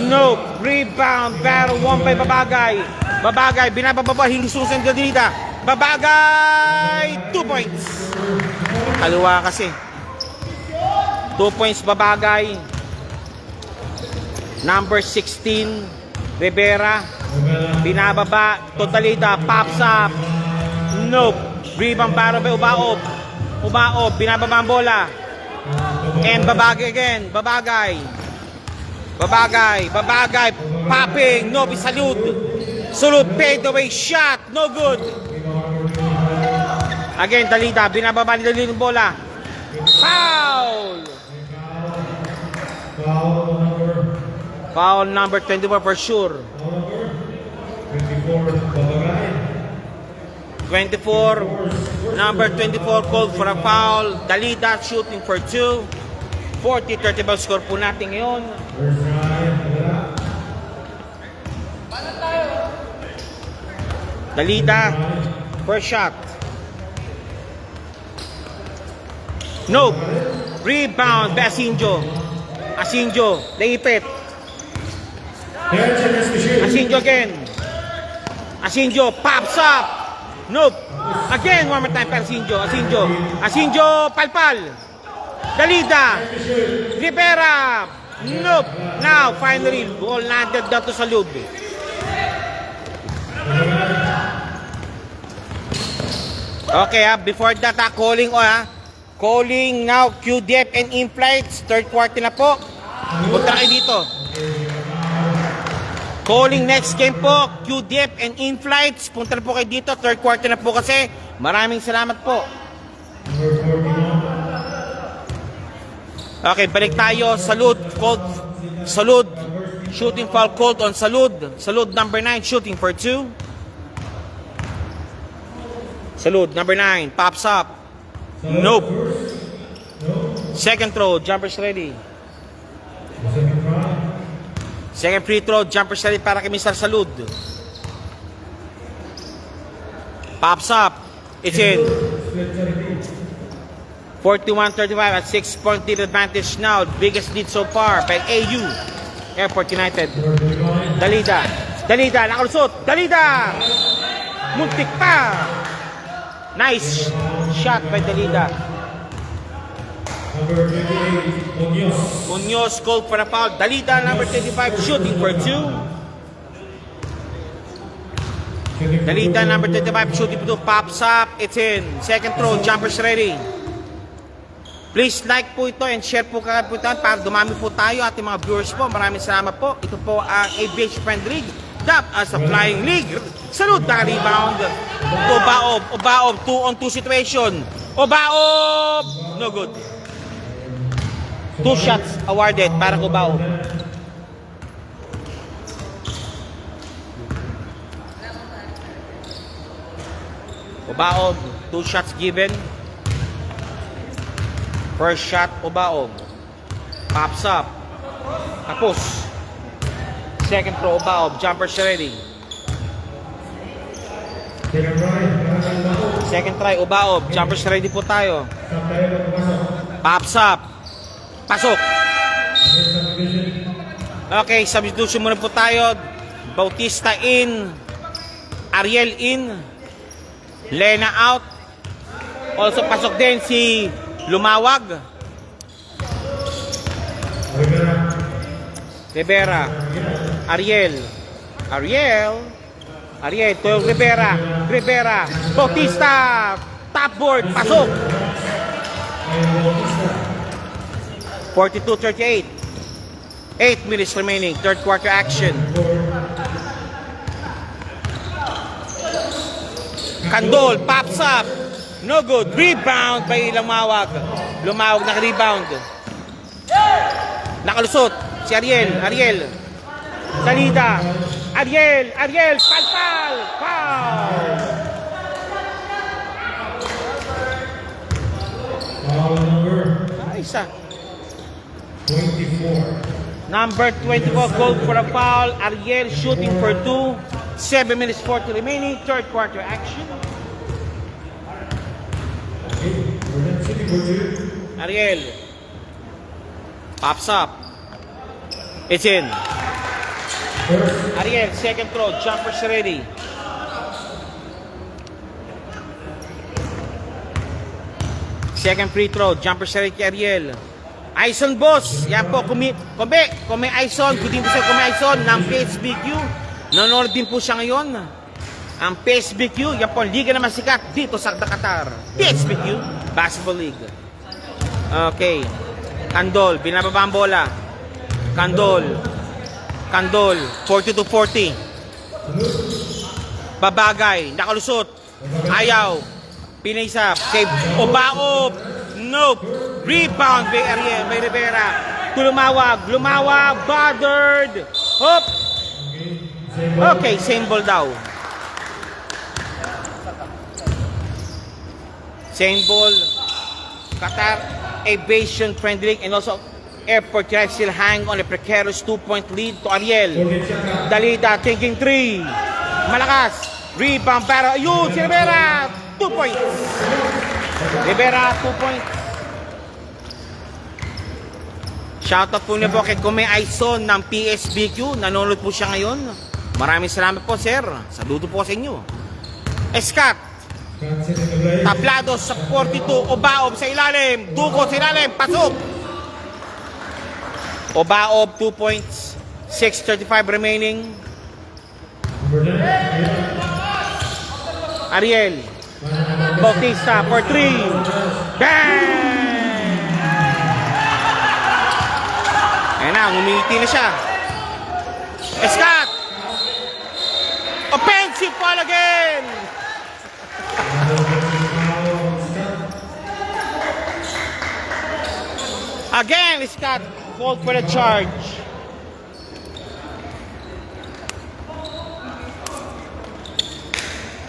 Nope. Rebound. Pero 1 by Babagay. Babagay, binababa, hindi susunod na dito. Babagay, 2 points. Kaliwa kasi. 2 points Babagay. Number 16, Rivera. Binababa, Totalita, pops up. Nope. Rebound para by Ubaob. Ubaob, binababa ang bola. And Babagay again. Babagay, popping. Nope, Salud, fade away shot. No good. Again, Dalida, binababa ni Dalida yung bola. Foul! Foul number 24 for sure. 24, number 24 called for a foul. Dalida shooting for 2. 40-30 ba score po natin ngayon. Dalida, first shot. Nope. Rebound by Asinjo. Naipit. Asinjo again. Asinjo pops up. Nope. Again, one more time para Asinjo, palpal. Dalida. Rivera. Nope. Now, finally, ball landed down to Salud. Okay, before that, calling now QDF and in-flights. Third quarter na po. Punta kayo dito. Calling next game po, QDF and in-flights. Punta na po kayo dito. Third quarter na po kasi. Maraming salamat po. Okay, balik tayo. Salud, called. Salud. Shooting foul called on Salud. Salud number 9, shooting for 2. Salud number 9, pops up. Nope. Second throw, jumpers ready. Second free throw, jumpers ready para kay Mr. Salud. Pops up. It's in. 41-35 at 6-point lead advantage now. Biggest lead so far by AU. Airport United. Dalida. Dalida, nakalusot. Dalida! Muntik pa! Nice shot by Dalida. Number 28, Munoz. Munoz called for a foul. Dalida, number 35, shooting for 2. Dalida, number 35, shooting for 2. Pops up. It's in. Second throw, jumpers ready. Please like po ito and share po kagad po ito para dumami po tayo ating mga viewers po. Maraming salamat po. Ito po ang ABH Friend League, dubbed as a Flying League. Salud na rebound. Obaob. Obaob. 2-on-2 situation. Obaob! No good. 2 shots awarded para kay Obaob. Obaob. 2 shots given. First shot, Obaob. Pops up. Tapos. Second throw, Obaob. Jumpers ready. Second try, Obaob. Jumpers ready po tayo. Pops up. Pasok. Okay, substitution muna po tayo. Bautista in. Ariel in. Lena out. Also pasok din si Lumawag. Rivera. Ariel. Ariel. Ariel. Toyo Rivera. Rivera. Bautista. Top board. Pasok. 42-38. 8 minutes remaining. Third quarter action. Kandol. Pops up. No good. Rebound by Lumawag. Lumawag naka-rebound. Nakalusot si Ariel. Ariel. Salida. Ariel. Ariel. Palpal. Foul. Foul number Isa. 24. Number 24 called for a foul. Ariel shooting for 2. 7 minutes 40 remaining. Third quarter action. Ariel. Pops up. It's in. Ariel, second throw. Jumpers ready. Second free throw. Jumpers ready kay Ariel. Ison boss. Yan po. Kung may Ison, kung din po siya kung may Ison ng PSBQ. Nanonood din po siya ngayon. Ang PSBQ, yan po ang liga na masikat dito sa Qatar. PSBQ Basketball League. Okay. Kandol, binababa ang bola. Kandol. Kandol, 42-40. Babagay, nakalusot. Ayaw. Pinaysap. Kay Obaob. Nope. Rebound by Ariel, by Rivera. Lumawag. Lumawag. Bothered. Hop. Okay, same ball daw. Same ball. Qatar Aviation Friendly and also Airport United still hang on a precarious 2-point lead to Ariel. Dalida thinking 3. Malakas. Rebound para. Ayun, si Rivera. 2 points. Rivera, 2 points. Shoutout po niyo po kay Kume Aison ng PSBQ. Nanonood po siya ngayon. Maraming salamat po, sir. Saludo po sa inyo. Escat. Tablado sa 42. Obaob sa ilalim. Duko sa ilalim. Pasok. Obaob 2 points. 6:35 remaining. Ariel. Bautista for 3. Bang! Ayan na. Umiti na siya. Escat. Offensive foul again. Again, Scott called for the charge.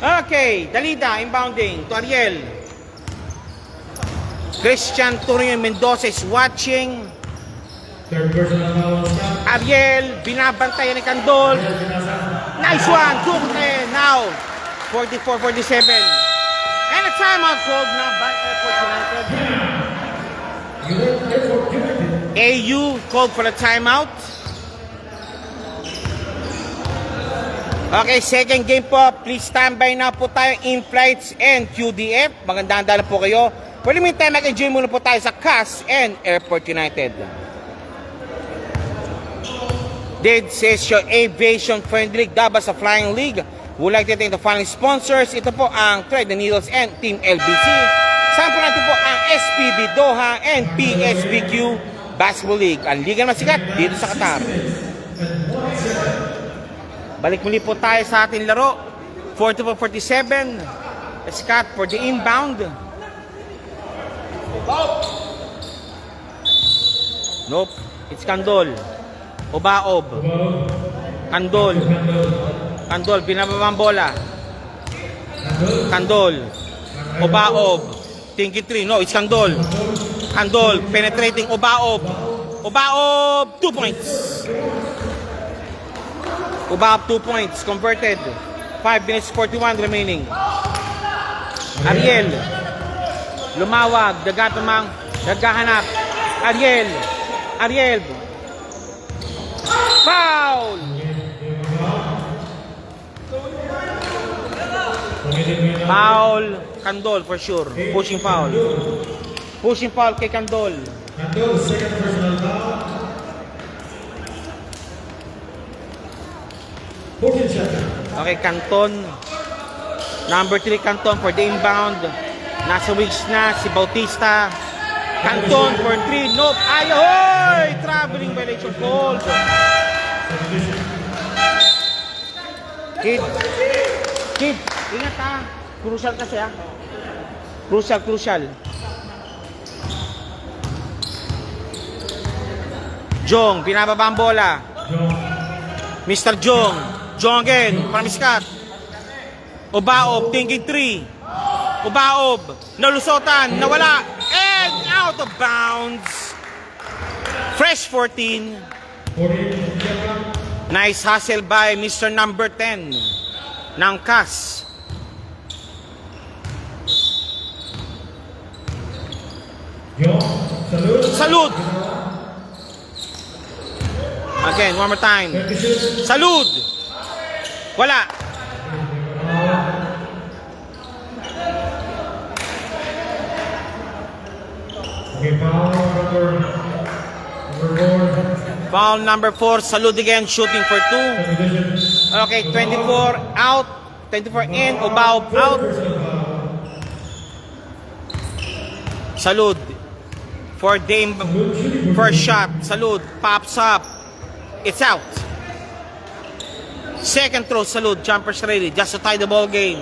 Okay, Dalida inbounding to Ariel. Christian Torino Mendoza is watching. Third personal foul on Scott. Ariel, binabantayan ni Candol. Nice one, good play. Now, 44-47. And a timeout called now by Airport United. Airport United. AU called for the timeout. Okay, second game po. Please stand by na po tayo in flights and QDF. Magandang dala po kayo. For the meantime, mag-enjoy muna po tayo sa CAS and Airport United. Did Session Aviation Friendly League, Dabas sa Flying League. Would like to thank the following sponsors. Ito po ang Thread the Needles and Team LBC. Sampo natin po ang SPB Doha and PSBQ Basketball League. Ang liga na sikat dito sa Qatar. Balik muli po tayo sa ating laro. 44-47. Scott for the inbound. Nope. It's Candol. Obaob. Candol. Candol. Binababang bola. Candol. Obaob. Thinking 3. No, it's Candol. Candol. Penetrating. Obaob. Obaob. 2 points. Obaob 2 points. Converted. 5 minutes 41 remaining. Ariel. Lumawag. Dagatamang. Naghahanap. Ariel. Ariel. Foul! Foul. Candol for sure. Pushing foul. Pushing foul kay Candol. Candol, second personal foul. 14 seconds. Okay, Canton. Number 3, Canton for the inbound. Nasa wings na si Bautista. Canton for 3. Nope. Ayahoy! Traveling violation called. Kid. Kid. Ingat ha. Crucial kasi ha. Crucial, crucial. Jong, binababa ang bola. Mr. Jong. Jong again. Para Scott. Obaob, thinking 3. Obaob. Nalusotan. Nawala. And out of bounds. Fresh 14. Nice hustle by Mr. Number 10 ng CAS. Salud. Again, one more time. Salud. Wala. Okay, foul number 4. Foul number 4. Salud again, shooting for 2. Okay, 24 out. 24 in. Obaob out. Salud. For Dame. First shot. Salud. Pops up. It's out. Second throw. Salud. Jumpers ready. Just to tie the ball game.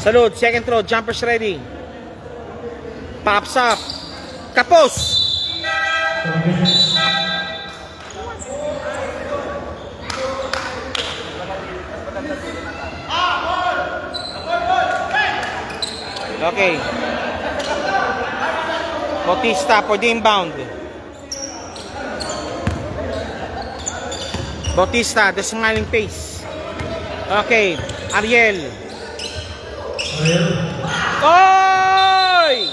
Salud. Second throw. Jumpers ready. Pops up. Kapos. Okay. Bautista for the inbound. Bautista, the smiling face. Okay. Ariel. Oy!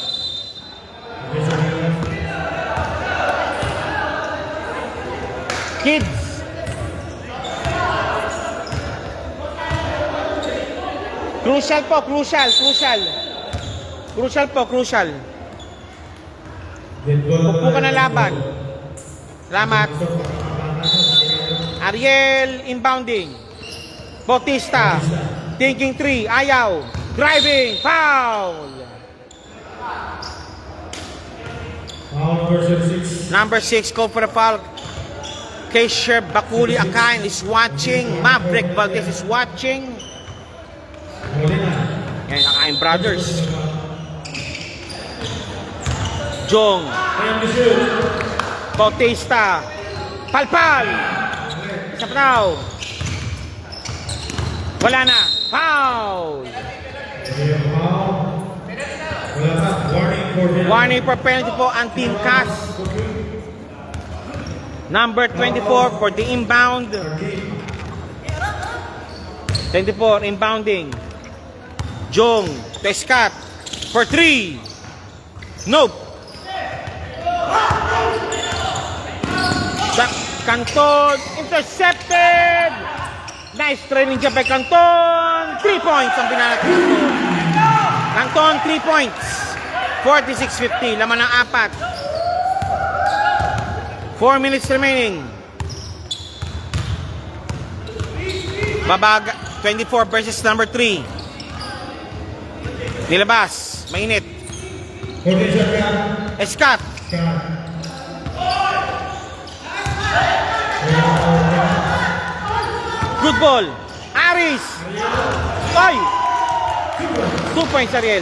Kids. Crucial po, crucial. Crucial po, crucial. Upo ka na laban. Salamat. Ariel inbounding. Bautista. Thinking 3. Ayaw. Driving. Foul. Number 6. Call for the foul. Kesher Bakuli Akain is watching. Maverick Valdez is watching. Yan, Akain Brothers. Jong. Time to shoot. Bautista. Palpal. Isa pa daw. Wala na. Foul. Ayan, foul. Wala pa. Warning for penalty. Warning for penalty po ang Team Cass. Number 24 for the inbound. 24 inbounding. Jong to Scott for 3. Nope. Canton intercepted. Nice training job by Canton. 3 points ang pinanat. Canton 3 points. 46-50. Laman ng 4. 4 minutes remaining. Babaga 24 versus number 3. Nilabas. Mainit. 40 shot ka. Scott. Good ball. Aris. Ay. 2 points Ariel.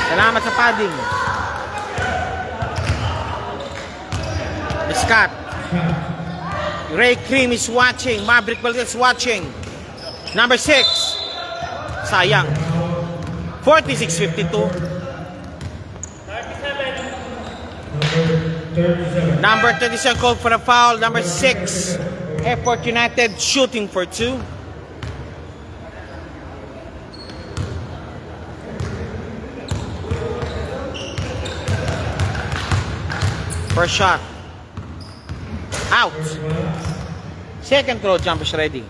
Salamat sa padding. Scott. Ray Cream is watching. Maverick Valdez watching. Number 6. Sayang. 46-52. 37. Number 37 called for a foul. Number 6. Airport United shooting for 2. First shot. Out. Second throw, jumpers ready.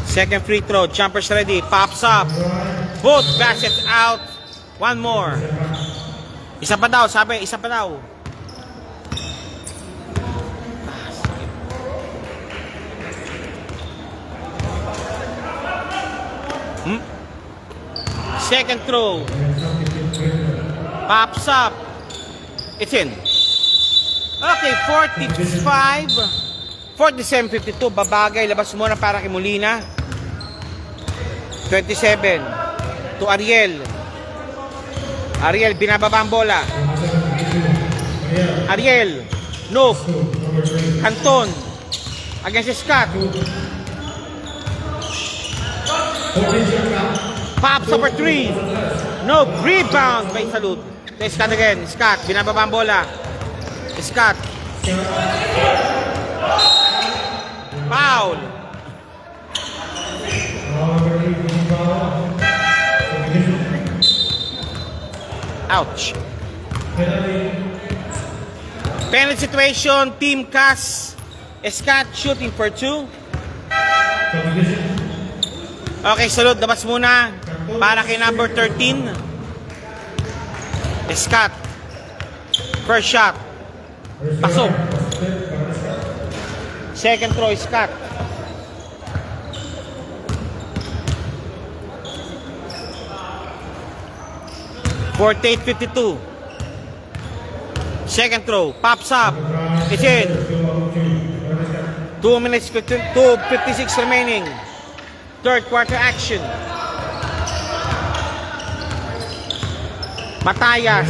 Second free throw, jumpers ready. Pops up. Both baskets out. One more. Isa pa daw, sabi, isa pa daw. Second throw. Pops up. It's in. Okay, 47-52. Babagay. Labas muna para kay Molina. 27. To Ariel. Ariel, binababa ang bola. Ariel. Nope. Canton. Against Scott. Pops up for 3. Nope. Rebound by Salud. Scott again. Scott, binababa ang bola. Scott. Foul. Ouch. Penalty situation. Team Cass. Scott shooting for 2. Okay, Salud. Labas muna. Para kay number 13. Scott. First shot. Pasok. Second throw, Scott. Forty-eight 52. Second throw. Pops up. It's in. 2 minutes 56 remaining. Third quarter action. Matayas.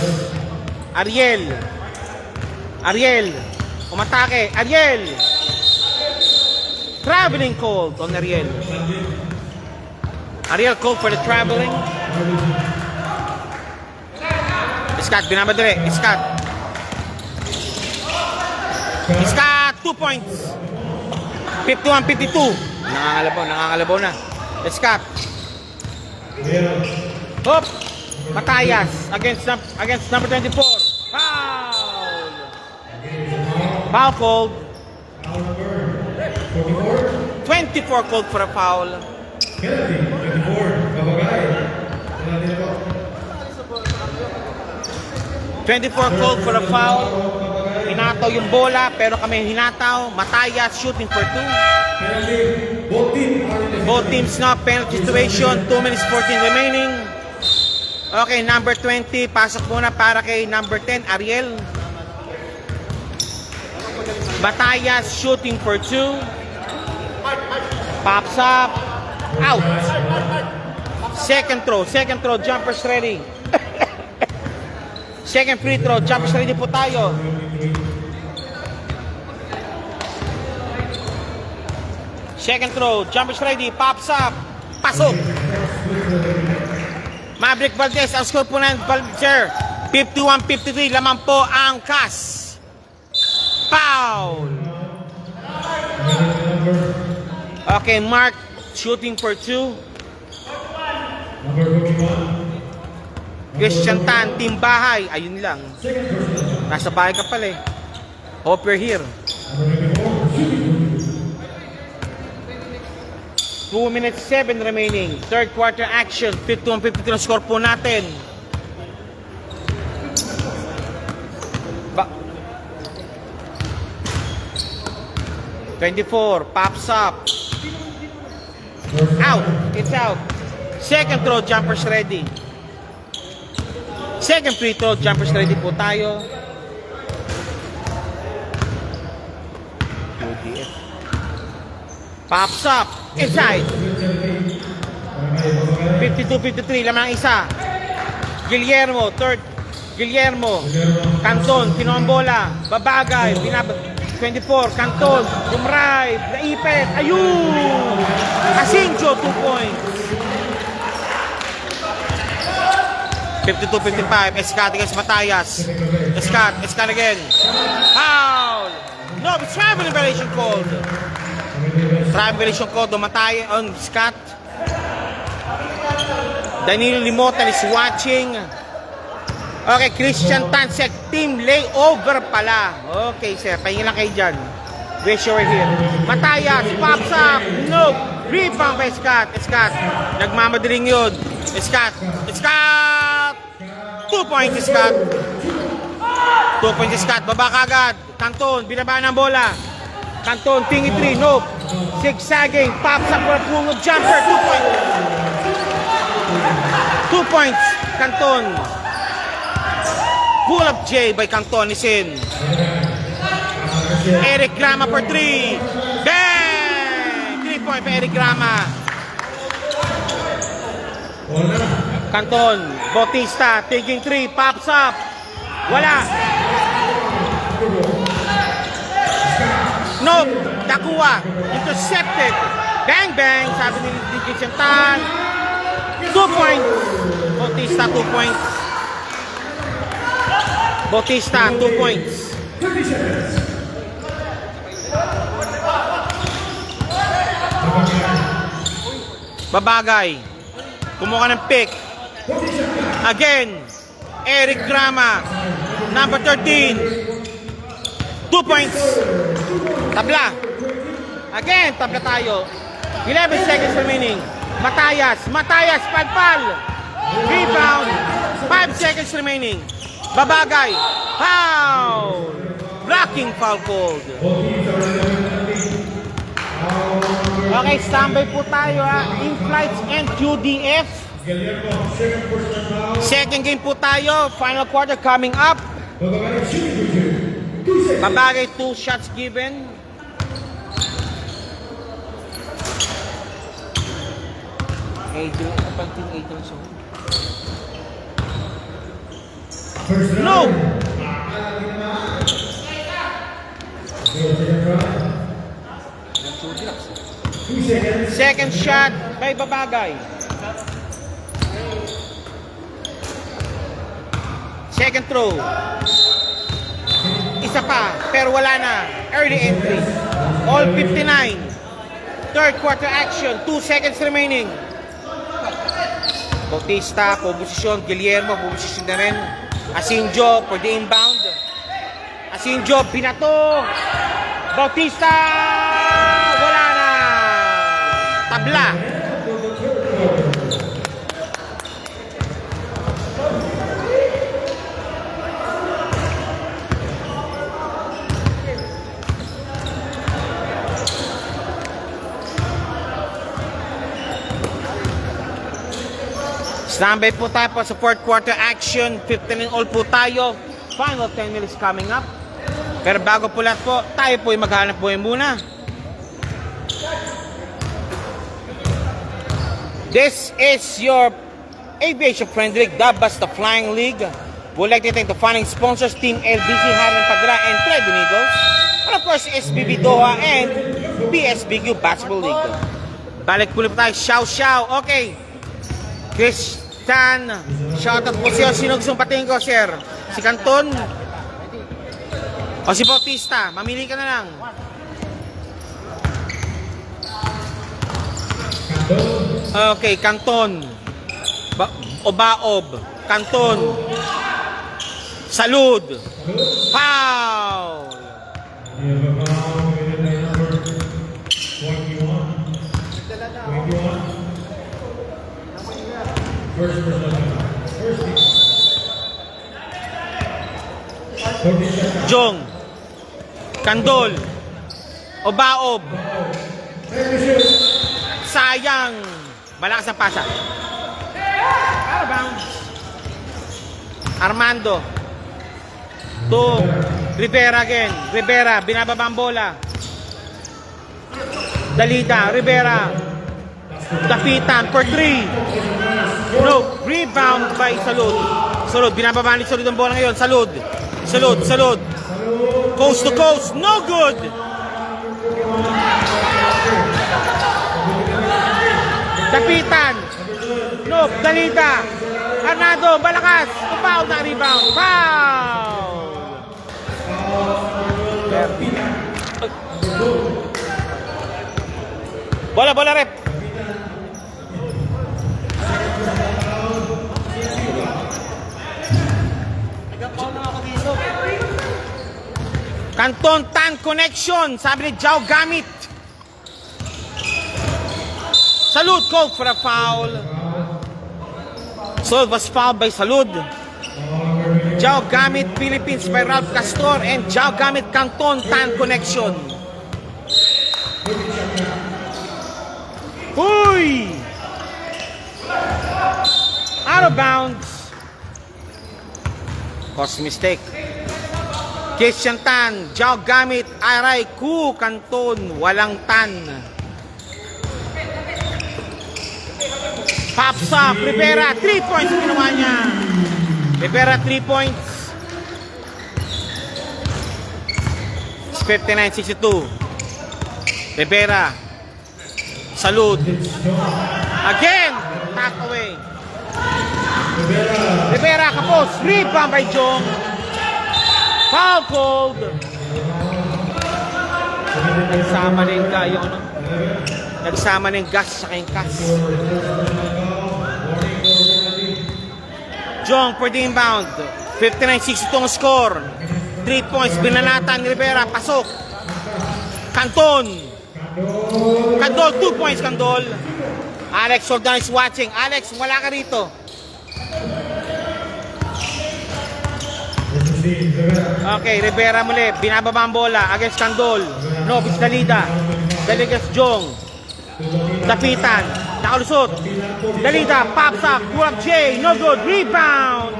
Ariel. Ariel. Umatake. Ariel. Traveling called on Ariel. Ariel called for the traveling. Scott, binamadali. Scott. Scott, 2 points. 51-52. Nakakalabaw na. Scott. Hop. Matayas against number 24. Foul. Foul called. 24 called for a foul. Penalty. 24. Babagay. 24 called for a foul. Hinataw yung bola pero kami hinataw. Matayas shooting for 2. Penalty. Both teams now penalty situation. 2 minutes 14 remaining. Okay, number 20. Pasok muna para kay number 10, Ariel. Matayas shooting for 2. Pops up. Out. Second throw, jumpers ready. Second free throw, jumpers ready po tayo. Second throw, jumpers ready, pops up, pasok. Maverick Valdez, ang score po ng Valdizer, 51-53, lamang po ang CAS. Foul. Okay, Mark shooting for 2. Number 41. Christian Tan, team bahay. Ayun lang. Nasa bahay ka pala eh. Hope you're here. 2 minutes 7 remaining. Third quarter action. 51-52 ang score po natin. 24, pops up. Out. It's out. Second throw, jumpers ready. Second free throw, jumpers ready po tayo. Pops up. Inside. 52-53, lamang isa. Guillermo, third. Guillermo. Canton, kinombola. Babagay. 24, Canton. Dumrive. Naipit. Ayun! Asinjo, 2 points. 52-55, Escat against Matayas. Escat again. Foul! No, it's travel violation called. Travel violation called on Matayas, on Escat. Danilo Limotan is watching. Okay, Christian Tansek, team layover pala. Okay, sir, pahingin lang kayo dyan. Wish you were here. Matayas, pops up. No, rebound by Escat. Nagmamadaling yun. Escat. 2 points, Escat. 2 points, Escat. Baba kagad. Canton, binaba ng bola. Canton, tingi 3, no. Zigzagging, pops up for a pungog jumper. 2 points. 2 points, Canton. Pull up J by Canton is in. Eric Grama for 3. Bang! 3 point for Eric Grama. Canton, Bautista, taking 3, pops up. Wala. No, Dakuha, intercepted. Bang, bang, sabi ni DJ Chantan. 2 points. Bautista, 2 points. Bautista, 2 points. Babagay. Kumuha ng pick. Again, Eric Grama, number 13. 2 points. Tabla. Again, tabla tayo. 11 seconds remaining. Matayas, pagpal. Rebound. 5 seconds remaining. Babagay. Foul. Blocking foul called. Okay, standby po tayo ha. In-flights and QDF. Second game po tayo. Final quarter coming up. Babagay, 2 shots given. No! Second shot by Babagay. Second throw. Isa pa, pero wala na. Early entry. All 59. Third quarter action. 2 seconds remaining. Bautista, posisyon. Guillermo, posisyon na rin. Asinjo for the inbound. Asinjo, binato. Bautista! Wala na. Tabla. Standby po tayo sa fourth quarter action. 15 all po tayo. Final 10 minutes coming up. Pero bago po lahat po, tayo po ay maghanap buhay muna. This is your Aviation Friend League, dubbed as the Flying League. Would like to thank the following sponsors: Team LBC, Harlan Padra, and Tredon Eagles. And of course, SBB Doha and PSBQ Basketball League. Balik muli po tayo. Xiao. Okay. Christian, shoutout po siya. Sino gusto patingin ko, sir? Si Canton? O si Bautista? Mamili ka na lang. Okay, Canton. Obaob. Canton. Salud. Foul. We have a foul committed by number 21. 21. First personal foul. First team. Jong. Kandol. Obaob. Sayang. Malakas ang pasa. Out of bounds. Armando. To Rivera again. Rivera, binababa ang bola. Dalida, Rivera. Dapitan for 3. No, rebound by Salud. Salud, binababa ni Salud ang bola ngayon. Salud. Coast to coast, no good. Dapitan. No, Dalida. Arnado, malakas. Foul na rebound. Foul. Bola rep. Canton Tan connection, sabi ni Jao Gamit. Salud called for a foul. So it was fouled by Salud. Jao Gamit Philippines by Ralph Castor and Jao Gamit Canton Tan connection. Uy! Out of bounds. Cause mistake. Christian Tan, Jao Gamit, Aray, Ku, Canton, walang Tan. Pops up, Rivera, 3 points ginawa niya. Rivera, 3 points. It's 59-62. Rivera. Salud. Again, tack away. Rivera, kapos, rebound by Jong. Foul called. Nagsama na yung kayo, no? Nagsama na yung gas sa kayong kas. Jong for the inbound. 59-62 ang score. 3 points. Binanatan ni Rivera. Pasok. Canton. Candol. 2 points, Candol. Alex Soldan is watching. Alex, wala ka rito. Okay, Rivera muli. Binababa ang bola against Candol. No, it's Dalida. Daligas Jong. Dapitan. Nakalusot. Dalida. Pops up. Pull up J. No good. Rebound.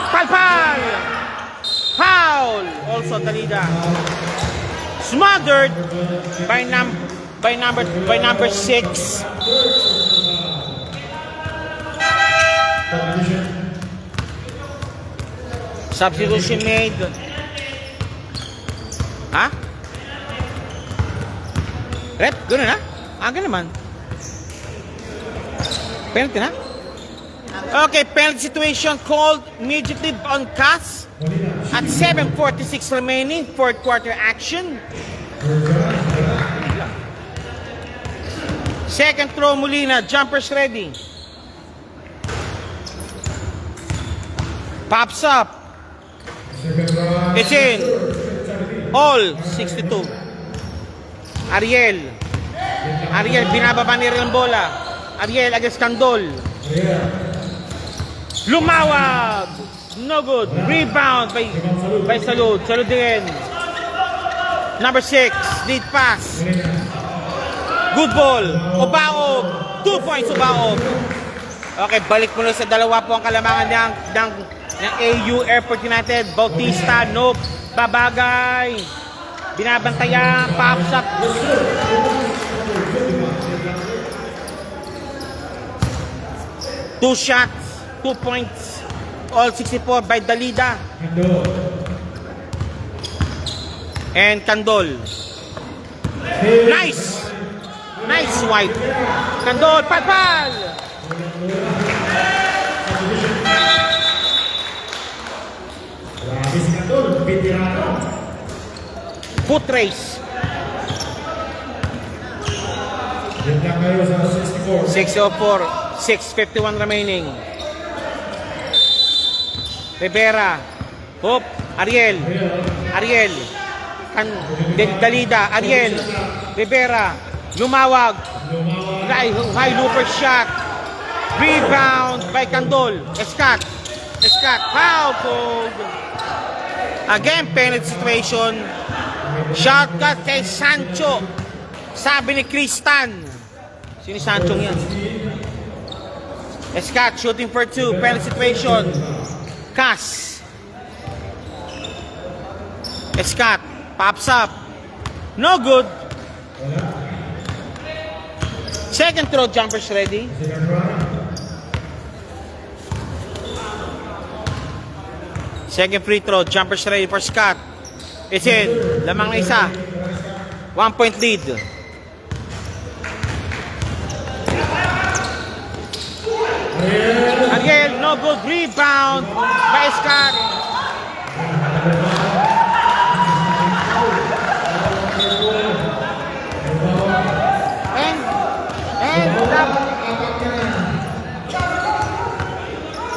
Palpal. Foul. Also Dalida. Smothered by number 6. Substitution made. Ha? Rep, gano'n na? Aga naman. Penalty na? Okay, penalty situation called immediately on Cas at 7:46 remaining, fourth quarter action. Second throw, Molina, jumpers ready. Pops up. It's in. All 62. Ariel, binababa ni Ariel ang bola. Ariel against Candol. Lumawag. No good. Rebound by Salud. Salud din. Number 6. Lead pass. Good ball. Obaob. 2 points Obaob. Okay, balik muna sa dalawa po ang kalamangan ng AU Airport United. Bautista, nope. Babagay. Binabantayan. Pops up. 2 shots, 2 points. All 64 by Dalida Kandol. and Candol. Nice! Nice wipe. Candol, palpal! Grabe si Kandol, veterano. Foot race. Yan lang kayo sa 64. 6:04, 6:51 remaining. Rivera. Hop, Ariel. Ariel. Dalida, Ariel. Rivera. Lumawag. High looper shot. Rebound by Candol. Escat. Escat. Foul called. Again, penalty situation. Shotgun kay Sancho. Sabi ni Kristan. Sino Sancho yan? Escat shooting for 2. Penalty situation. Cas. Escat. Pops up. No good. Second throw jumpers ready. Second free throw jumpers ready for Scott. It's in. Lamang na isa. 1 point lead. Ariel, no good. Rebound by Scott.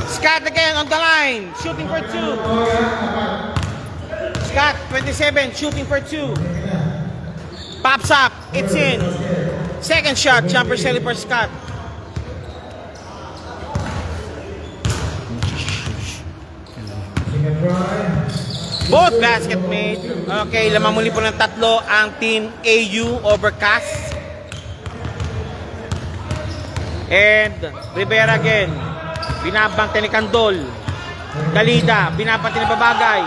Scott again on the line, shooting for 2. Scott, 27, shooting for 2. Pops up, it's in. Second shot, jumper selling for Scott. Both basket made. Okay, lamang muli po ng tatlo ang team AU overcast. And Rivera again. Binabante ni Candol. Dalida, binabante ni Babagay.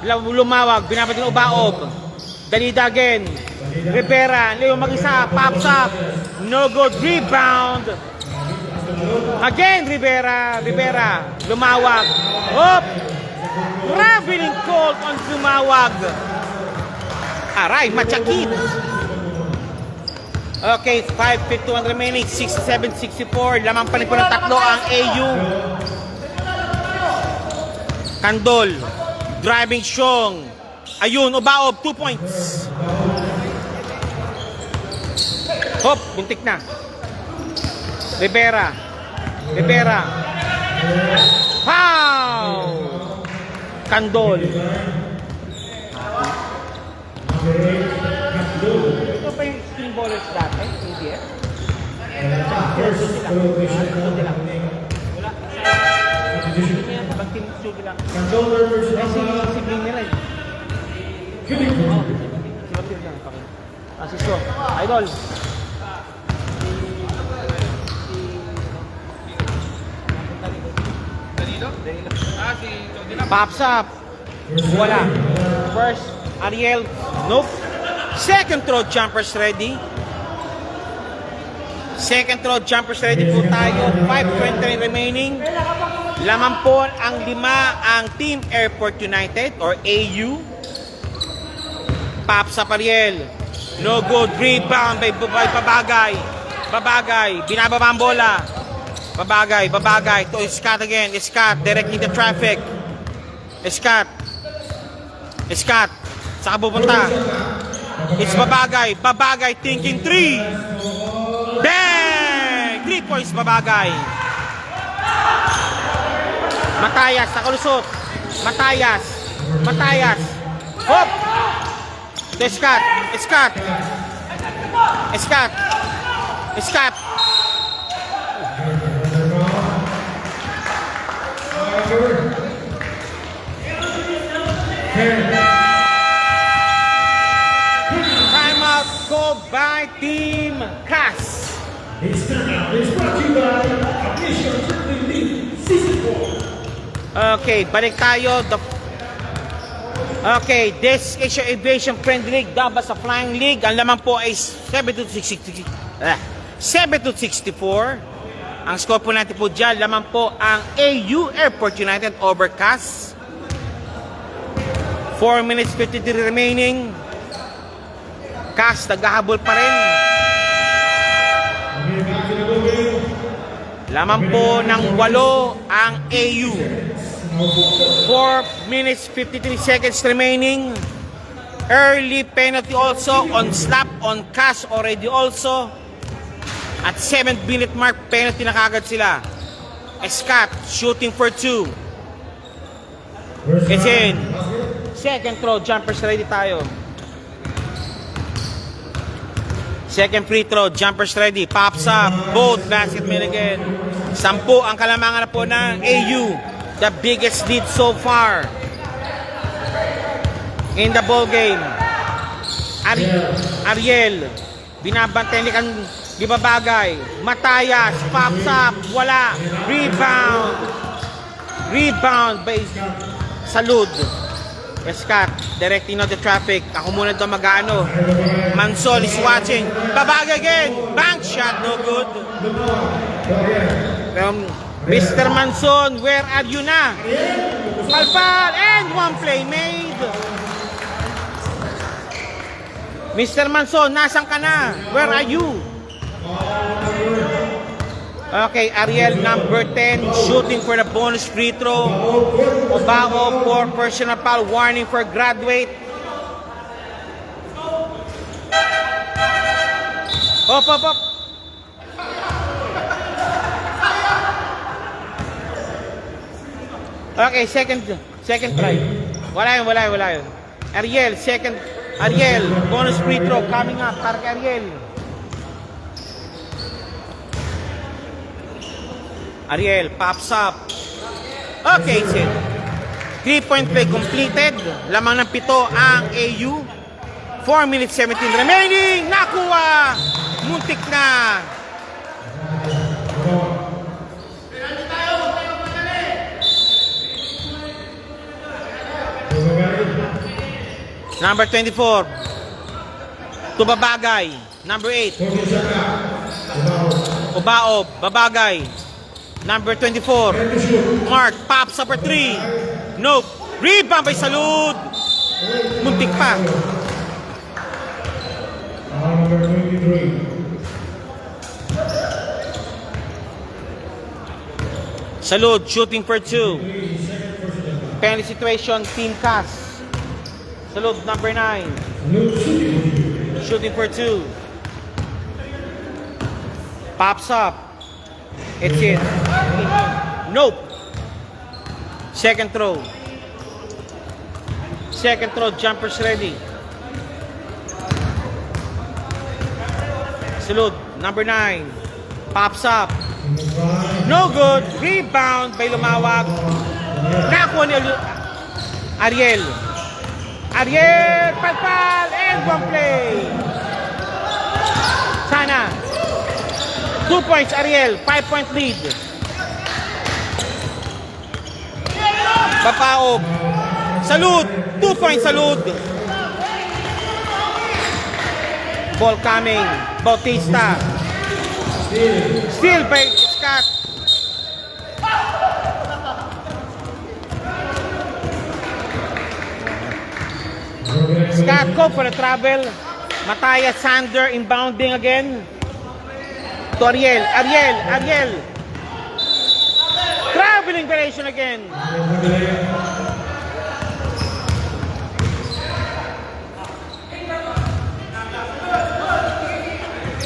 Lumawag, binabante ni Ubaob. Dalida again. Rivera, Leo mag-isa, pops up. No good, rebound. Again, Rivera. Rivera, lumawag. Hop! Traveling cold on lumawag. Aray, matsakit. Okay, 5:51 remaining, 67-64. Lamang pa rin po ng tatlo ang AU. Candol, driving strong. Ayun, Ubaob, 2 points. Hop, buntik na. Rivera. Rivera. Pow! Candol. Ito pa yung spin ballers dati, ABF? Ibang team studio lang. Si Bing nila eh. Si Batir lang. Asisto. Idol. Pops up. Wala. First, Ariel. Nope. Second throw jumpers ready. Second throw jumpers ready po tayo. 5:20 remaining. Lamang po ang 5 ang Team Airport United or AU. Pops up Ariel. No good. Rebound by Babagay. Babagay. Binababa ang bola. Babagay. Babagay. To Scott again. Scott directing the traffic. Scott. Scott. Saan pupunta? It's Babagay. Babagay thinking 3. Bang! 3 points Babagay. Matayas sa kalusot. Matayas. Matayas. Hop! To Scott. Scott. Scott. Scott. Timeout called by Team CAS. This timeout is brought to you by Aviation Friendly League Season 4. Okay, balik tayo. Okay, this Asia Aviation Friendly League, dapat sa Flying League. Ang laman po ay 7-64. Ang score po natin po dyan, laman po ang AU Airport United overcast. 4 minutes 53 remaining. Cast, naghahabol pa rin. Laman po ng 8 ang AU. 4 minutes 53 seconds remaining. Early penalty also on slap on Cast already also. At 7th minute mark, penalty na kagad sila. Scott shooting for 2. It's in. Second throw, jumpers ready tayo. Second free throw, jumpers ready. Pops up, both basket men again. 10 ang kalamangan na po ng AU. The biggest lead so far in the ball game. Ariel, binabantay ni kan di ba bagay? Matayas, pops up, wala. Rebound by Salud. Scott, directing out the traffic. Ako muna ito mag-ano. Mansol is watching. Babag again. Bank shot, no good. Mr. Manson, where are you na? Palpal, and one play made. Mr. Manson, nasan ka na? Where are you? Okay, Ariel number 10 shooting for the bonus free throw. Obao for personal foul, warning for graduate. Up. Okay, second try. Wala yun. Ariel, bonus free throw coming up. Tarek Ariel. Ariel pops up. Okay, it's it. 3-point play completed. Lamang ng 7 ang AU. 4 minutes 17 remaining. Nakuha. Muntik na. Number 24. Tubabagay. Number 8. Ubaob. Babagay. Number 24. Mark pops up for 3. Nope. Rebound by Salud. Muntik pa. Number 23. Salud shooting for 2. Penalty situation, team cast. Salud number 9. Shooting for 2. Pops up. It's in. Nope. Second throw, jumpers ready. Salud, number 9. Pops up. No good. Rebound by Lumawag. Nakuha ni Ariel. Palpal, and one play. Sana. 2 points, Ariel. 5-point lead. Papaob. Salud. 2 points, Salud. Ball coming. Bautista. Still by Scott. Scott, go for the travel. Mataya Sander inbounding again. To Ariel. Traveling variation again.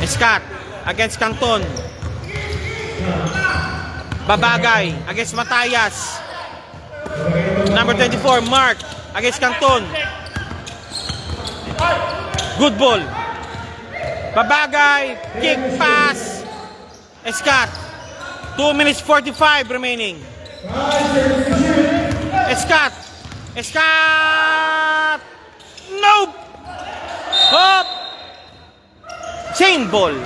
Scott against Canton. Babagay against Matayas. Number 24, Mark against Canton. Good ball. Babagay, kick pass. Scott. 2 minutes 45 remaining. Scott. Nope. Hop. Chain ball.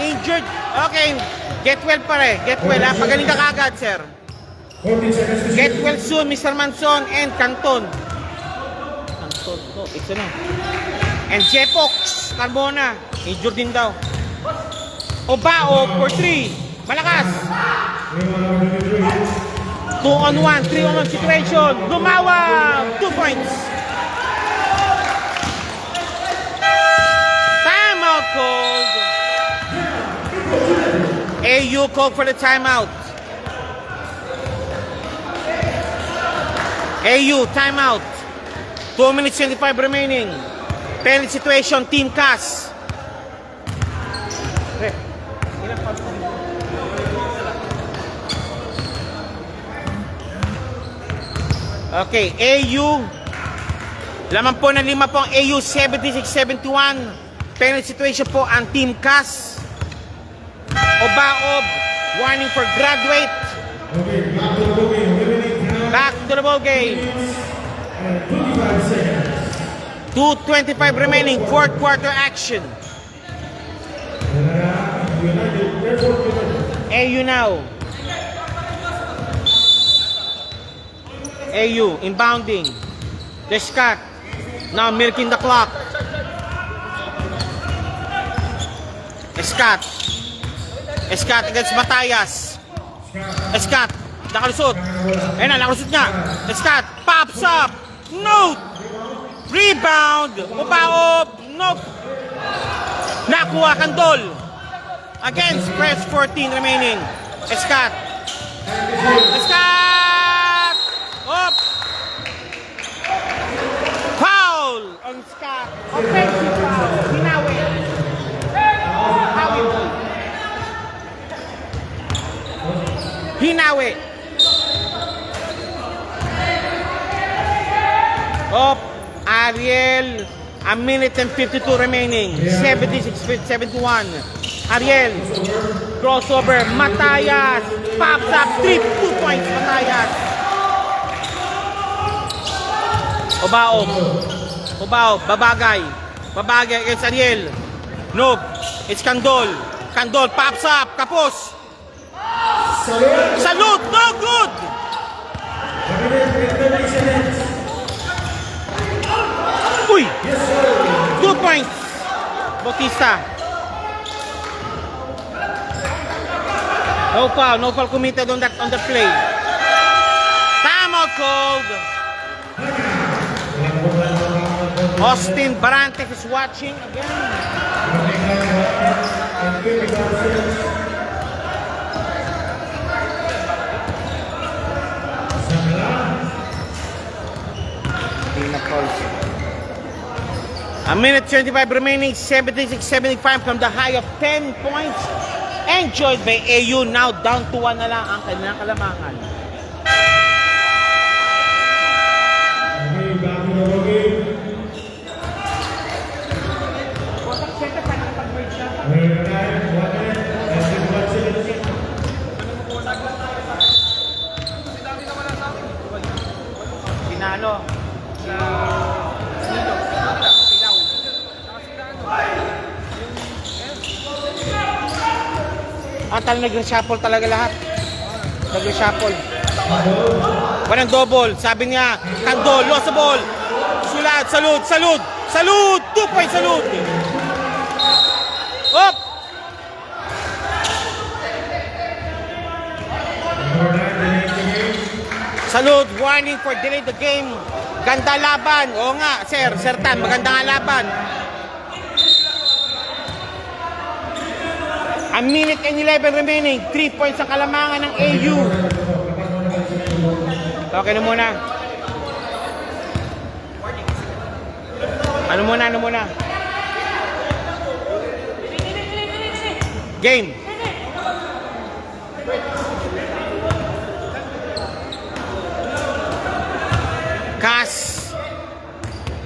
Injured. Okay. Get well pare. Get well. Pagaling ka kagad, sir. Get well soon, Mr. Manson and Canton. Ito na. And Jepox Carbona. Injured din daw. Obao for 3. Malakas. 2-on-1, 3-on-1 situation. Lumawang. 2 points. Timeout called. AU called for the timeout. AU timeout. 2 minutes 25 remaining. Penalty situation, Team CAS. Okay, AU. Laman po ng 5 po ang AU 76-71. Penalty situation po ang Team CAS. Obaob, warning for graduate. Okay, back to the ball game. Limiting time. Back to the ball game. 25 seconds. 2:25 remaining, fourth quarter action. United Airport United. AU now. AU inbounding. Descat now milking the clock. Escat against Matayas. Escat nakalusot. Ayun na, nakalusot niya. Escat pops up. No! Rebound! Upaop! Nope! Nakuha Candol! Against press 14 remaining. Escat! Escat! Up! Foul! On Escat! Offensive foul! Hinawi! Hinawi! Up! Ariel, a minute and 52 remaining. 76-71. Ariel, crossover. Matayas, pops up. 2 points. Matayas. Obao, babagay against Ariel. Nope, it's Candol. Candol pops up. Kapos. Salute, no good. Uy! 2 points! Bautista. No foul committed on the play. Timeout called. Austin Barantes is watching again. A minute 25 remaining, 76-75 from the high of 10 points. Enjoyed by AU, now down to 1 na lang ang kanilang kalamangan. Okay, back to the ball game. United 1 minute and 51 seconds. Sinalo. Talagang nag-reshuffle talaga lahat. Nag-reshuffle. Walang double. Sabi niya, Candol, lost the ball. Sulat, salud. 2 points salud. Up! Salud, warning for delay the game. Ganda laban. Oo nga, Sir Tan, maganda nga laban. A minute and 11 remaining. 3 points ang kalamangan ng AU. Okay na muna. Ano muna? Game. CAS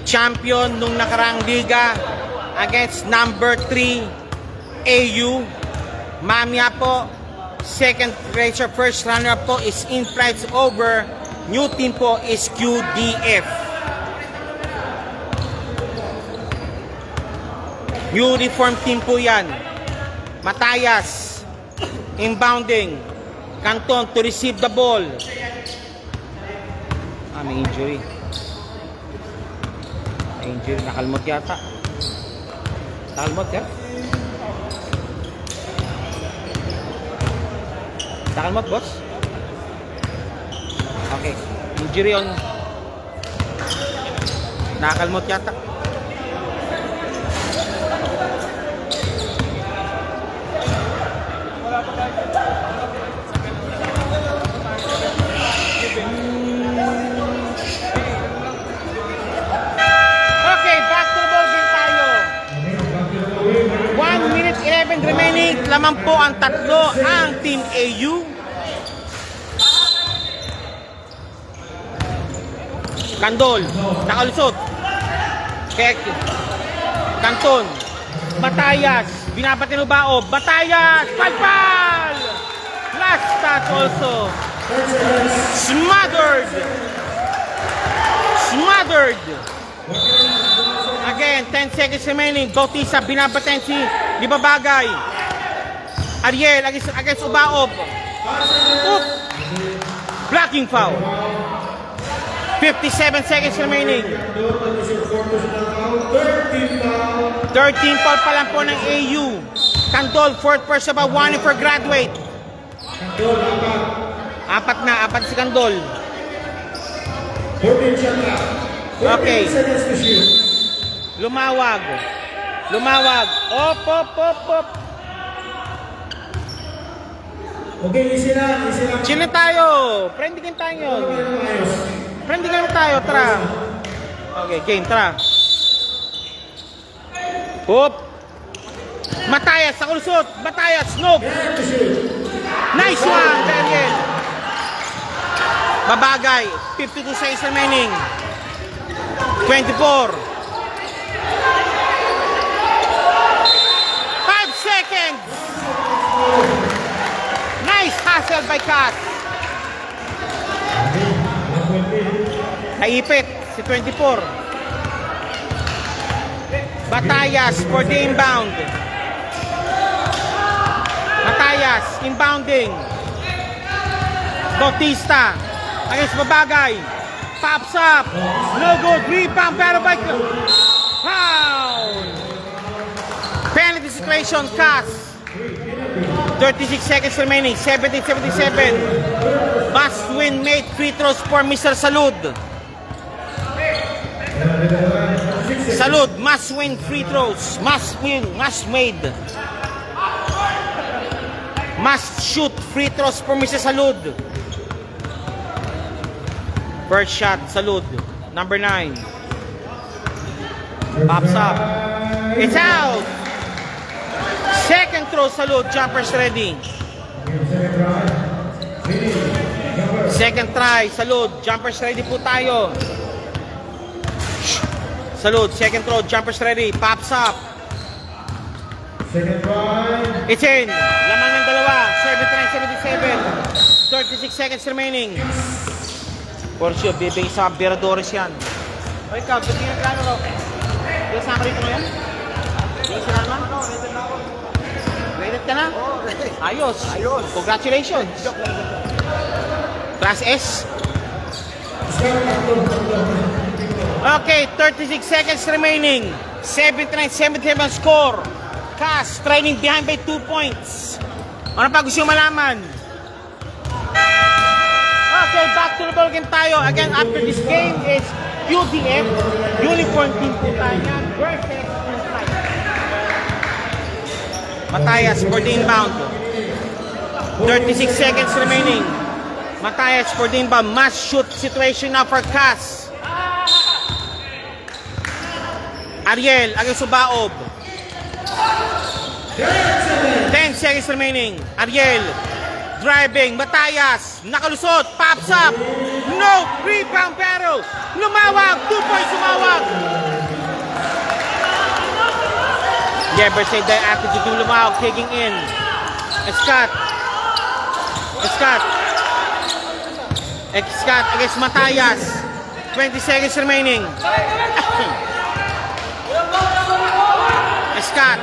champion nung nakarang liga against number 3 AU. Mamaya po, second place or first runner po is Infights over. New team po is QDF. Uniform team po yan. Matayas, inbounding. Canton to receive the ball. May injury. Nakalmot yata. Nakalmot ya? Nakalmot, boss? Okay. Injury on. Nakakalmot yata. Okay, back to the ball game tayo. 1 minute 11 remaining. Lamang po ang tatlo ang Team AU. Kandol, nakalusot. Kek, Canton, Batayas, binapatino Baob, Batayas, palpal! Last touch also. Smothered. Smothered. Again, 10 seconds remaining. Bautista, binabaten si Libabagay. Ariel, against Ubaob. Oop! Blocking foul. 57 seconds remaining. 13 foul pa lang po ng AU. Candol, fourth person ba? 1 for graduate. Apat si Candol. Okay. Lumawag. Op. Okay, easy lang. Chillin tayo. Friendly tayo. Friendly tayo, tara. Okay, game, tara. Hop. Matayas, sa kulusot. Matayas, snob. Nice one, Daniel. Babagay, 52 seconds remaining. 24. 5 seconds. Nice hustle by Kat. Naipit si 24. Batayas for the inbound. Batayas inbounding. Bautista against Babagay. Pops up. No good. Rebound pero by foul. Penalty situation. Cass. 36 seconds remaining. 17-77. Must win made free throws for Mr. Salud. Salud must win free throws. Must win. Must made. Must shoot free throws for Mr. Salud. First shot, Salud. Number 9. Pops up. It's out. Second throw, Salud. Jumpers ready. Second try, Salud. Jumpers ready po tayo. Salud. Second throw. Jumpers ready. Pops up. It's in. Lamang ng dalawa. 79-77. 36 seconds remaining. For sure, bibigay sa Beradores yan. O ikaw, bibigay ng plano ko. Yung sama rito ngayon? Yung sinama? Rated ka na? Ayos. Congratulations. Class S. Okay, 36 seconds remaining. 79-77 score. Cass trailing behind by 2 points. Ano pa gusto yung malaman? Okay, back to the ball game tayo. Again, after this game is UDF. Uniform team po tayo yan. Versus Insight. Matayas for the inbound. 36 seconds remaining. Matayas for the inbound. Must shoot situation now for Cass. Ariel against Subaob. 10 seconds remaining. Ariel driving. Matayas nakalusot. Pops up. No rebound pero lumawag. 2 points lumawag. Never say that attitude to lumawag. Taking in. Scott against Matayas. 20 seconds remaining. Scott.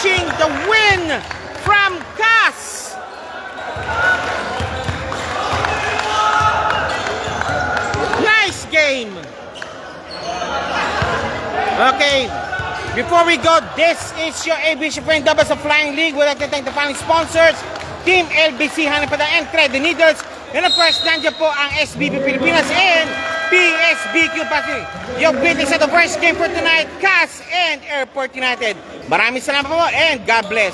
snatching the win from Cass. Nice game. Okay, before we go, this is your ABC Friend Doubles of Flying League. We'd like to thank the following sponsors: Team LBC, Hanapada and Credit Needles. And of course, nandiyan po ang SBB Pilipinas and PSBQ Pacific. Your greetings at the first game for tonight, Cass and Airport United. Maraming salamat po and God bless.